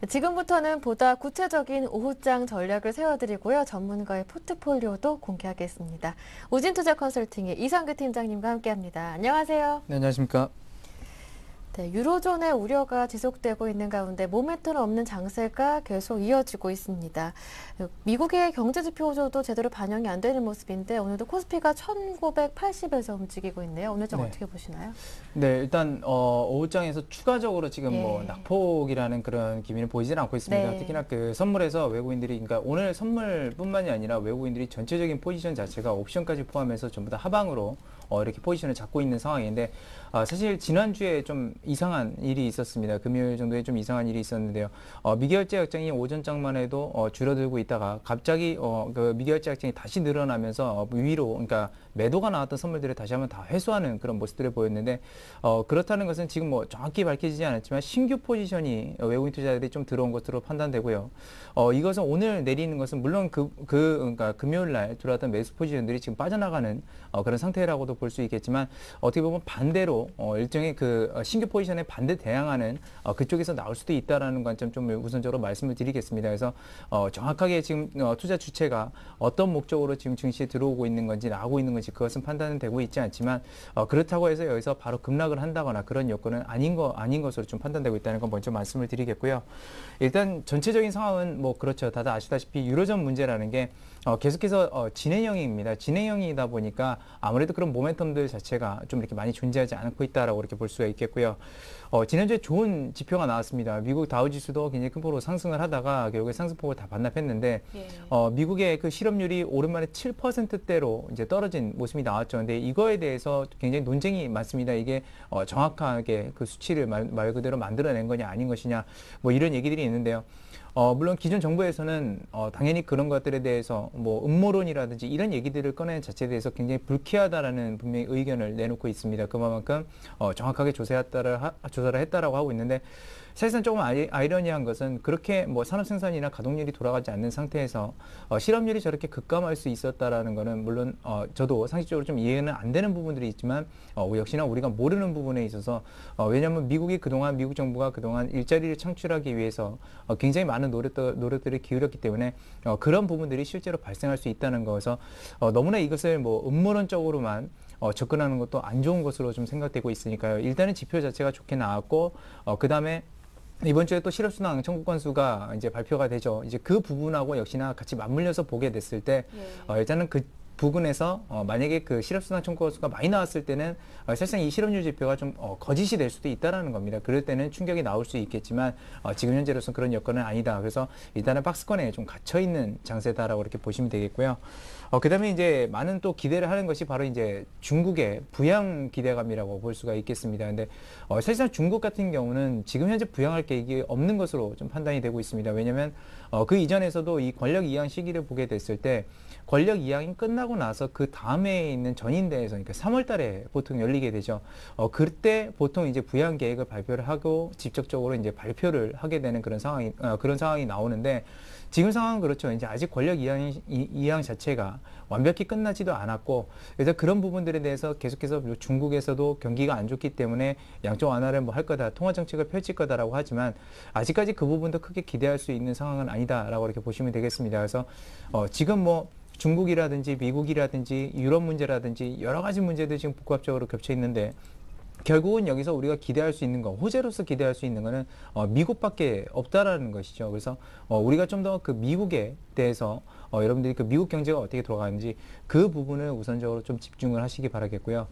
A: 지금부터는 보다 구체적인 오후장 전략을 세워드리고요. 전문가의 포트폴리오도 공개하겠습니다. 우진투자 컨설팅의 이상규 팀장님과 함께합니다. 안녕하세요.
G: 네, 안녕하십니까.
A: 네, 유로존의 우려가 지속되고 있는 가운데 모멘텀 없는 장세가 계속 이어지고 있습니다. 미국의 경제지표조도 제대로 반영이 안 되는 모습인데 오늘도 코스피가 1980에서 움직이고 있네요. 오늘 좀
G: 네.
A: 어떻게 보시나요?
G: 네, 일단 오후장에서 추가적으로 지금
A: 예.
G: 뭐 낙폭이라는 그런 기미는 보이지는 않고 있습니다.
A: 네.
G: 특히나 그 선물에서 외국인들이, 그러니까 오늘 선물뿐만이 아니라 외국인들이 전체적인 포지션 자체가 옵션까지 포함해서 전부 다 하방으로 이렇게 포지션을 잡고 있는 상황인데, 사실 지난주에 좀 이상한 일이 있었습니다. 금요일 정도에 좀 이상한 일이 있었는데요. 미결제 약장이 오전장만 해도 줄어들고 있다가 갑자기 그 미결제 약장이 다시 늘어나면서 위로, 그러니까 매도가 나왔던 선물들을 다시 한번 다 회수하는 그런 모습들을 보였는데, 그렇다는 것은 지금 뭐 정확히 밝혀지지 않았지만 신규 포지션이 외국인 투자자들이 좀 들어온 것으로 판단되고요. 이것은 오늘 내리는 것은 물론 그러니까 금요일 날 들어왔던 매수 포지션들이 지금 빠져나가는 그런 상태라고도 볼 수 있겠지만, 어떻게 보면 반대로 일종의 그 신규 포지션에 반대 대항하는 그쪽에서 나올 수도 있다라는 관점 좀 우선적으로 말씀을 드리겠습니다. 그래서 정확하게 지금 투자 주체가 어떤 목적으로 지금 증시에 들어오고 있는 건지 나오고 있는 건지 그것은 판단은 되고 있지 않지만, 그렇다고 해서 여기서 바로 급락을 한다거나 그런 여건은 아닌 것으로 좀 판단되고 있다는 건 먼저 말씀을 드리겠고요. 일단 전체적인 상황은 뭐 그렇죠. 다들 아시다시피 유로존 문제라는 게 계속해서 진행형입니다. 진행형이다 보니까 아무래도 그런 모멘텀들 자체가 좀 이렇게 많이 존재하지 않고 있다라고 이렇게 볼 수가 있겠고요. 지난주에 좋은 지표가 나왔습니다. 미국 다우지수도 굉장히 큰 폭으로 상승을 하다가 결국에 상승폭을 다 반납했는데, 미국의 그 실업률이 오랜만에 7%대로 이제 떨어진 모습이 나왔죠. 근데 이거에 대해서 굉장히 논쟁이 많습니다. 이게 정확하게 그 수치를 말 그대로 만들어낸 거냐 아닌 것이냐 뭐 이런 얘기들이 있는데요. 물론 기존 정부에서는 당연히 그런 것들에 대해서 뭐 음모론이라든지 이런 얘기들을 꺼내는 자체에 대해서 굉장히 불쾌하다라는 분명히 의견을 내놓고 있습니다. 그만큼 정확하게 조사를 했다라고 하고 있는데, 사실상 조금 아이러니한 것은 그렇게 뭐 산업 생산이나 가동률이 돌아가지 않는 상태에서 실업률이 저렇게 급감할 수 있었다라는 거는 물론 저도 상식적으로 좀 이해는 안 되는 부분들이 있지만 역시나 우리가 모르는 부분에 있어서 왜냐하면 미국 정부가 그동안 일자리를 창출하기 위해서 굉장히 많은 노력들을 기울였기 때문에 그런 부분들이 실제로 발생할 수 있다는 거여서 너무나 이것을 뭐 음모론적으로만 접근하는 것도 안 좋은 것으로 좀 생각되고 있으니까요. 일단은 지표 자체가 좋게 나왔고, 그 다음에 이번 주에 또 실업수당 청구 건수가 이제 발표가 되죠. 이제 그 부분하고 역시나 같이 맞물려서 보게 됐을 때, 일단은 그 부분에서 만약에 그 실업수당 청구 건수가 많이 나왔을 때는 사실상 이 실업률 지표가 좀 거짓이 될 수도 있다라는 겁니다. 그럴 때는 충격이 나올 수 있겠지만 지금 현재로서는 그런 여건은 아니다. 그래서 일단은 박스권에 좀 갇혀 있는 장세다라고 이렇게 보시면 되겠고요. 그다음에 이제 많은 또 기대를 하는 것이 바로 이제 중국의 부양 기대감이라고 볼 수가 있겠습니다. 근데 사실상 중국 같은 경우는 지금 현재 부양할 계획이 없는 것으로 좀 판단이 되고 있습니다. 왜냐하면 그 이전에서도 이 권력 이양 시기를 보게 됐을 때 권력 이양이 끝나고 나서 그 다음에 있는 전인대에서, 그러니까 3월 달에 보통 열리게 되죠. 그때 보통 이제 부양 계획을 발표를 하고 직접적으로 이제 발표를 하게 되는 그런 상황이 나오는데, 지금 상황은 그렇죠. 이제 아직 권력 이양 자체가 완벽히 끝나지도 않았고, 그래서 그런 부분들에 대해서 계속해서 중국에서도 경기가 안 좋기 때문에 양적 완화를 뭐 할 거다, 통화 정책을 펼칠 거다라고 하지만 아직까지 그 부분도 크게 기대할 수 있는 상황은 아니다라고 이렇게 보시면 되겠습니다. 그래서 지금 뭐 중국이라든지 미국이라든지 유럽 문제라든지 여러 가지 문제들이 지금 복합적으로 겹쳐 있는데, 결국은 여기서 우리가 기대할 수 있는 거, 호재로서 기대할 수 있는 거는 미국밖에 없다라는 것이죠. 그래서 우리가 좀 더 그 미국에 대해서 여러분들이 그 미국 경제가 어떻게 돌아가는지 그 부분을 우선적으로 좀 집중을 하시기 바라겠고요.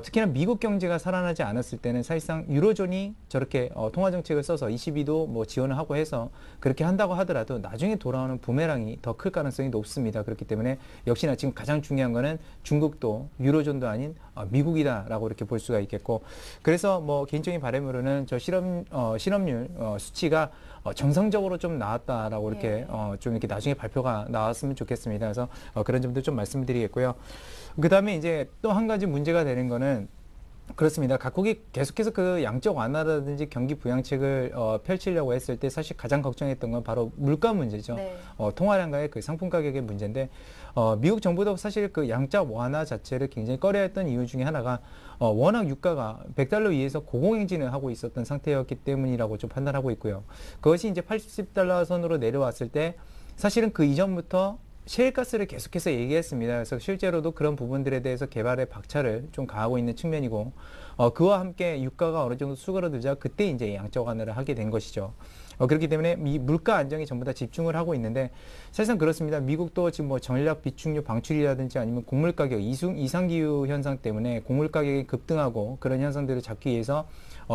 G: 특히나 미국 경제가 살아나지 않았을 때는 사실상 유로존이 저렇게 통화 정책을 써서 22도 뭐 지원을 하고 해서 그렇게 한다고 하더라도 나중에 돌아오는 부메랑이 더 클 가능성이 높습니다. 그렇기 때문에 역시나 지금 가장 중요한 거는 중국도 유로존도 아닌 미국이다라고 이렇게 볼 수가 있겠고, 그래서 뭐 개인적인 바람으로는 저 실업률 수치가 정상적으로 좀 나왔다라고 이렇게 좀 이렇게 나중에 발표가 나왔으면 좋겠습니다. 그래서 그런 점도 좀 말씀드리겠고요. 그 다음에 이제 또 한 가지 문제가 되는 거는 그렇습니다. 각국이 계속해서 그 양적 완화라든지 경기 부양책을 펼치려고 했을 때 사실 가장 걱정했던 건 바로 물가 문제죠.
A: 네.
G: 통화량과의 그 상품 가격의 문제인데 미국 정부도 사실 그 양적 완화 자체를 굉장히 꺼려했던 이유 중에 하나가 워낙 유가가 100달러 위에서 고공행진을 하고 있었던 상태였기 때문이라고 좀 판단하고 있고요. 그것이 이제 80달러 선으로 내려왔을 때 사실은 그 이전부터 셰일가스를 계속해서 얘기했습니다. 그래서 실제로도 그런 부분들에 대해서 개발의 박차를 좀 가하고 있는 측면이고, 그와 함께 유가가 어느 정도 수그러들자 그때 이제 양적 완화를 하게 된 것이죠. 그렇기 때문에 이 물가 안정에 전부 다 집중을 하고 있는데 사실상 그렇습니다. 미국도 지금 뭐 전략 비축유 방출이라든지 아니면 곡물 가격 이상기후 현상 때문에 곡물 가격이 급등하고 그런 현상들을 잡기 위해서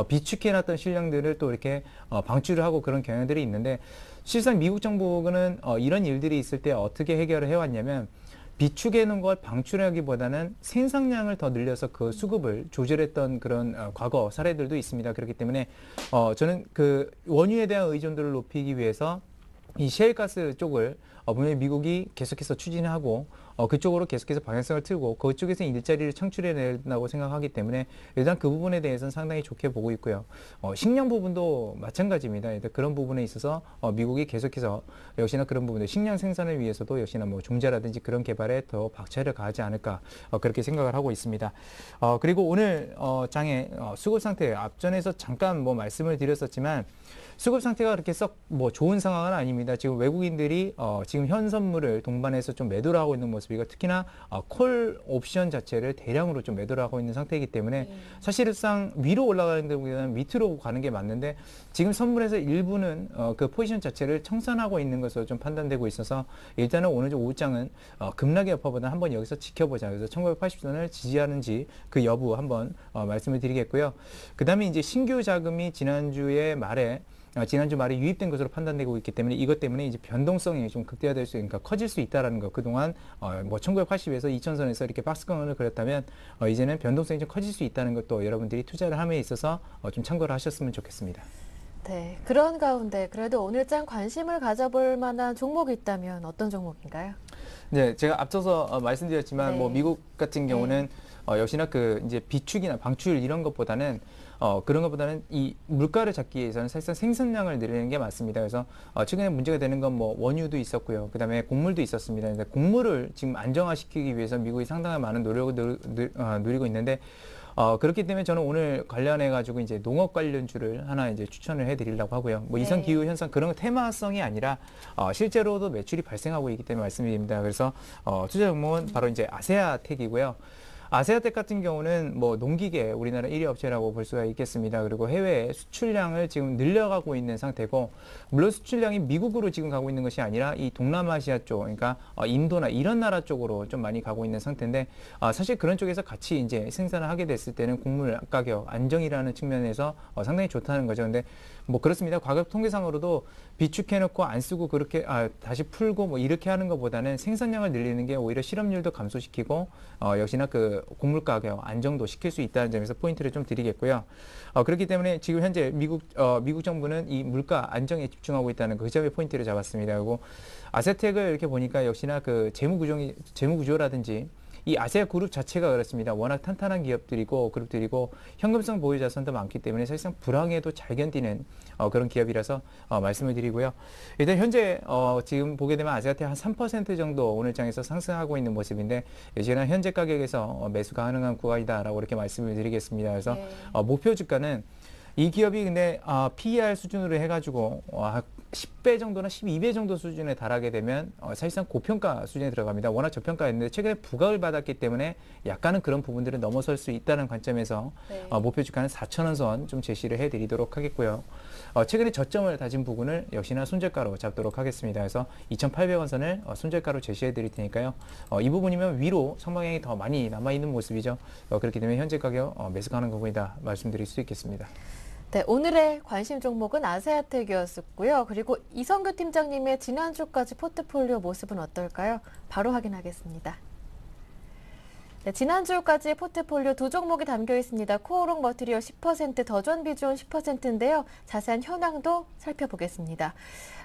G: 비축해놨던 실량들을 또 이렇게 방출을 하고 그런 경향들이 있는데 실상 미국 정부는 이런 일들이 있을 때 어떻게 해결을 해왔냐면 비축해 놓은 걸 방출하기보다는 생산량을 더 늘려서 그 수급을 조절했던 그런 과거 사례들도 있습니다. 그렇기 때문에 저는 그 원유에 대한 의존도를 높이기 위해서 이 셰일가스 쪽을 분명히 미국이 계속해서 추진하고 그쪽으로 계속해서 방향성을 틀고 그쪽에서 일자리를 창출해낸다고 생각하기 때문에 일단 그 부분에 대해서는 상당히 좋게 보고 있고요. 식량 부분도 마찬가지입니다. 일단 그런 부분에 있어서 미국이 계속해서 역시나 그런 부분들 식량 생산을 위해서도 역시나 뭐 종자라든지 그런 개발에 더 박차를 가하지 않을까 그렇게 생각을 하고 있습니다. 그리고 오늘 장의 수급 상태 앞전에서 잠깐 뭐 말씀을 드렸었지만 수급 상태가 그렇게 썩 뭐 좋은 상황은 아닙니다. 지금 외국인들이 지금 현 선물을 동반해서 좀 매도를 하고 있는 모습이고 특히나 콜 옵션 자체를 대량으로 좀 매도를 하고 있는 상태이기 때문에 사실상 위로 올라가는 데보다는 밑으로 가는 게 맞는데 지금 선물에서 일부는 그 포지션 자체를 청산하고 있는 것으로 좀 판단되고 있어서 일단은 오늘 오후장은 급락의 여파보다 한번 여기서 지켜보자. 그래서 1980선을 지지하는지 그 여부 한번 말씀을 드리겠고요. 그 다음에 이제 신규 자금이 지난주 말에 유입된 것으로 판단되고 있기 때문에 이것 때문에 이제 변동성이 좀 극대화될 수, 그러니까 커질 수 있다라는 거. 그동안 뭐 1980에서 2000선에서 이렇게 박스권을 그렸다면 이제는 변동성이 좀 커질 수 있다는 것도 여러분들이 투자를 함에 있어서 좀 참고를 하셨으면 좋겠습니다.
A: 네, 그런 가운데 그래도 오늘장 관심을 가져볼 만한 종목이 있다면 어떤 종목인가요?
G: 네, 제가 앞서서 말씀드렸지만
A: 네.
G: 뭐 미국 같은 경우는 역시나 그 이제 비축이나 방출 이런 것보다는 그런 것보다는 이 물가를 잡기 위해서는 사실상 생산량을 늘리는 게 맞습니다. 그래서 최근에 문제가 되는 건 뭐 원유도 있었고요. 그다음에 곡물도 있었습니다. 그래서 곡물을 지금 안정화시키기 위해서 미국이 상당히 많은 노력을 누리고 있는데 그렇기 때문에 저는 오늘 관련해 가지고 이제 농업 관련주를 하나 이제 추천을 해드리려고 하고요. 뭐 이상 기후 현상 그런 테마성이 아니라 실제로도 매출이 발생하고 있기 때문에 말씀드립니다. 그래서 투자 종목은 바로 이제 아세아텍이고요. 아세아텍 같은 경우는 뭐 농기계 우리나라 1위 업체라고 볼 수가 있겠습니다. 그리고 해외 수출량을 지금 늘려가고 있는 상태고 물론 수출량이 미국으로 지금 가고 있는 것이 아니라 이 동남아시아 쪽 그러니까 인도나 이런 나라 쪽으로 좀 많이 가고 있는 상태인데 사실 그런 쪽에서 같이 이제 생산을 하게 됐을 때는 곡물 가격 안정이라는 측면에서 상당히 좋다는 거죠. 근데 뭐 그렇습니다. 과거 통계상으로도 비축해놓고 안 쓰고 그렇게 다시 풀고 뭐 이렇게 하는 것보다는 생산량을 늘리는 게 오히려 실업률도 감소시키고 역시나 그 곡물 가격 안정도 시킬 수 있다는 점에서 포인트를 좀 드리겠고요. 그렇기 때문에 지금 현재 미국 정부는 이 물가 안정에 집중하고 있다는 그 점에 포인트를 잡았습니다. 그리고 아세텍을 이렇게 보니까 역시나 그 재무 구조라든지 이 아세아 그룹 자체가 그렇습니다. 워낙 탄탄한 기업들이고 그룹들이고 현금성 보유 자산도 많기 때문에 사실상 불황에도 잘 견디는 그런 기업이라서 말씀을 드리고요. 일단 현재 지금 보게 되면 아세아텍 한 3% 정도 오늘 장에서 상승하고 있는 모습인데 예전에 현재 가격에서 매수 가능한 구간이다라고 이렇게 말씀을 드리겠습니다. 그래서 목표 주가는 이 기업이 근데 PER 수준으로 해가지고 10배 정도나 12배 정도 수준에 달하게 되면 사실상 고평가 수준에 들어갑니다. 워낙 저평가였는데 최근에 부각을 받았기 때문에 약간은 그런 부분들을 넘어설 수 있다는 관점에서 목표 주가는 4,000원 선 좀 제시를 해드리도록 하겠고요. 최근에 저점을 다진 부분을 역시나 손절가로 잡도록 하겠습니다. 그래서 2,800원 선을 손절가로 제시해 드릴 테니까요. 이 부분이면 위로 상방향이 더 많이 남아있는 모습이죠. 그렇기 때문에 현재 가격 매수 가능 부분이다 말씀드릴 수 있겠습니다.
A: 네, 오늘의 관심 종목은 아세아텍이었고요. 그리고 이성규 팀장님의 지난주까지 포트폴리오 모습은 어떨까요? 바로 확인하겠습니다. 네, 지난주까지 포트폴리오 두 종목이 담겨 있습니다. 코오롱 머티리얼 10%, 더존 비주온 10%인데요. 자세한 현황도 살펴보겠습니다.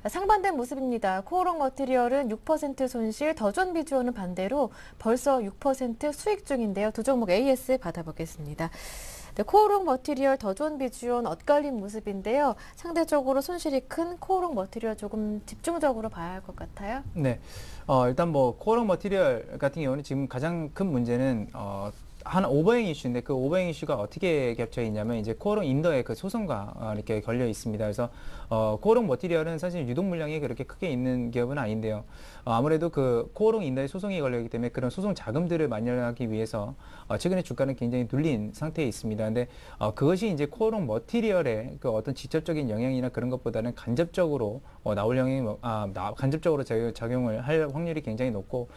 A: 상반된 모습입니다. 코오롱 머티리얼은 6% 손실, 더존 비주온은 반대로 벌써 6% 수익 중인데요. 두 종목 AS 받아보겠습니다. 네, 코오롱 머티리얼 더존 비주온 엇갈린 모습인데요. 상대적으로 손실이 큰 코오롱 머티리얼 조금 집중적으로 봐야 할 것 같아요.
G: 네. 일단 뭐 코오롱 머티리얼 같은 경우는 지금 가장 큰 문제는 한 오버행 이슈인데 그 오버행 이슈가 어떻게 겹쳐 있냐면 이제 코오롱 인더의 그 소송과 이렇게 걸려 있습니다. 그래서 코오롱 머티리얼은 사실 유동 물량이 그렇게 크게 있는 기업은 아닌데요. 아무래도 그 코오롱 인더의 소송이 걸려 있기 때문에 그런 소송 자금들을 마련하기 위해서 최근에 주가는 굉장히 눌린 상태에 있습니다. 근데 그것이 이제 코오롱 머티리얼의 그 어떤 직접적인 영향이나 그런 것보다는 간접적으로 나올 영향이 간접적으로 작용을 할 확률이 굉장히 높고,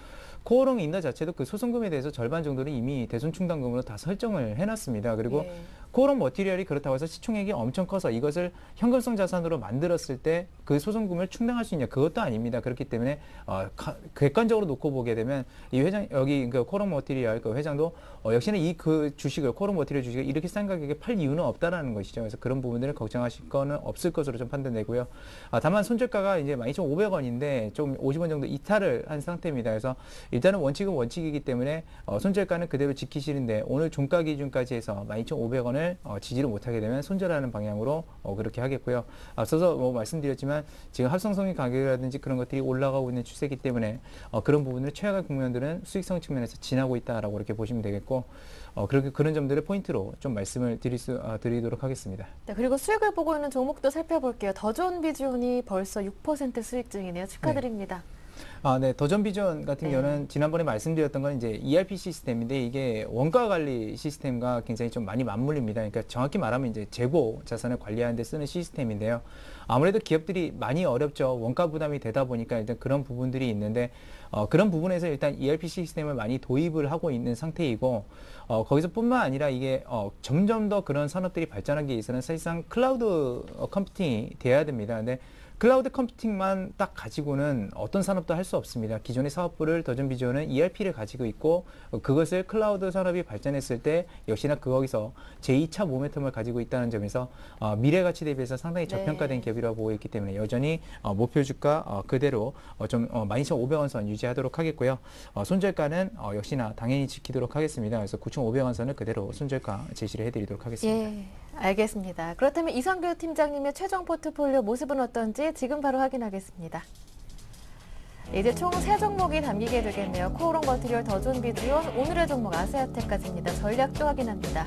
G: 코오롱 인더 자체도 그 소송금에 대해서 절반 정도는 이미 대손충당금으로 다 설정을 해놨습니다. 그리고 코오롱 머티리얼이 그렇다고 해서 시총액이 엄청 커서 이것을 현금성 자산으로 만들었을 때 그 소송금을 충당할 수 있냐, 그것도 아닙니다. 그렇기 때문에 객관적으로 놓고 보게 되면 이 회장, 여기 그 코오롱 머티리얼 그 회장도 역시나 이 그 주식을, 코오롱 머티리얼 주식을 이렇게 싼 가격에 팔 이유는 없다라는 것이죠. 그래서 그런 부분들을 걱정하실 거는 없을 것으로 좀 판단되고요. 다만 손절가가 이제 12,500원인데 좀 50원 정도 이탈을 한 상태입니다. 그래서 일단은 원칙은 원칙이기 때문에 손절가는 그대로 지키시는데, 오늘 종가 기준까지 해서 12,500원을 지지를 못하게 되면 손절하는 방향으로 그렇게 하겠고요. 앞서서 뭐 말씀드렸지만 지금 합성성인 가격이라든지 그런 것들이 올라가고 있는 추세이기 때문에 그런 부분을 최하가 국면들은 수익성 측면에서 지나고 있다라고 이렇게 보시면 되겠고, 그런 점들을 포인트로 좀 말씀을 드리도록 하겠습니다.
A: 네, 그리고 수익을 보고 있는 종목도 살펴볼게요. 더존 비주온이 벌써 6% 수익 중이네요. 축하드립니다.
G: 네, 더존 비주온 같은 경우는 지난번에 말씀드렸던 건 이제 ERP 시스템인데, 이게 원가 관리 시스템과 굉장히 좀 많이 맞물립니다. 그러니까 정확히 말하면 이제 재고 자산을 관리하는 데 쓰는 시스템인데요. 아무래도 기업들이 많이 어렵죠. 원가 부담이 되다 보니까 일단 그런 부분들이 있는데, 그런 부분에서 일단 ERP 시스템을 많이 도입을 하고 있는 상태이고, 거기서 뿐만 아니라 이게 점점 더 그런 산업들이 발전하기 위해서는 사실상 클라우드 컴퓨팅이 돼야 됩니다. 근데 클라우드 컴퓨팅만 딱 가지고는 어떤 산업도 할 수 없습니다. 기존의 사업부를 더존 비주온은 ERP를 가지고 있고, 그것을 클라우드 산업이 발전했을 때 역시나 거기서 제2차 모멘텀을 가지고 있다는 점에서 미래 가치 대비해서 상당히 저평가된 기업이라고 보고 있기 때문에 여전히 목표 주가 그대로 좀 12,500원 선 유지하도록 하겠고요. 손절가는 역시나 당연히 지키도록 하겠습니다. 그래서 9,500원 선을 그대로 손절가 제시를 해드리도록 하겠습니다.
A: 예, 알겠습니다. 그렇다면 이성규 팀장님의 최종 포트폴리오 모습은 어떤지 지금 바로 확인하겠습니다. 이제 총 3종목이 담기게 되겠네요. 코오롱 머티리얼, 더존 비주온, 오늘의 종목 아세아텍까지입니다. 전략도 확인합니다.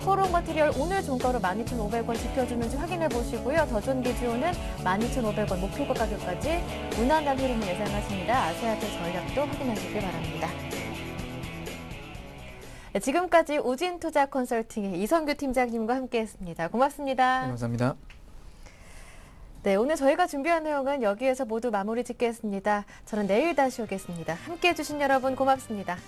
A: 코오롱 머티리얼 오늘 종가로 12,500원 지켜주는지 확인해 보시고요. 더존 비주온은 12,500원 목표 가격까지 무난한 흐름을 예상하십니다. 아세아텍 전략도 확인하시길 바랍니다. 네, 지금까지 우진투자 컨설팅의 이성규 팀장님과 함께했습니다. 고맙습니다.
G: 네, 감사합니다.
A: 네, 오늘 저희가 준비한 내용은 여기에서 모두 마무리 짓겠습니다. 저는 내일 다시 오겠습니다. 함께해 주신 여러분 고맙습니다.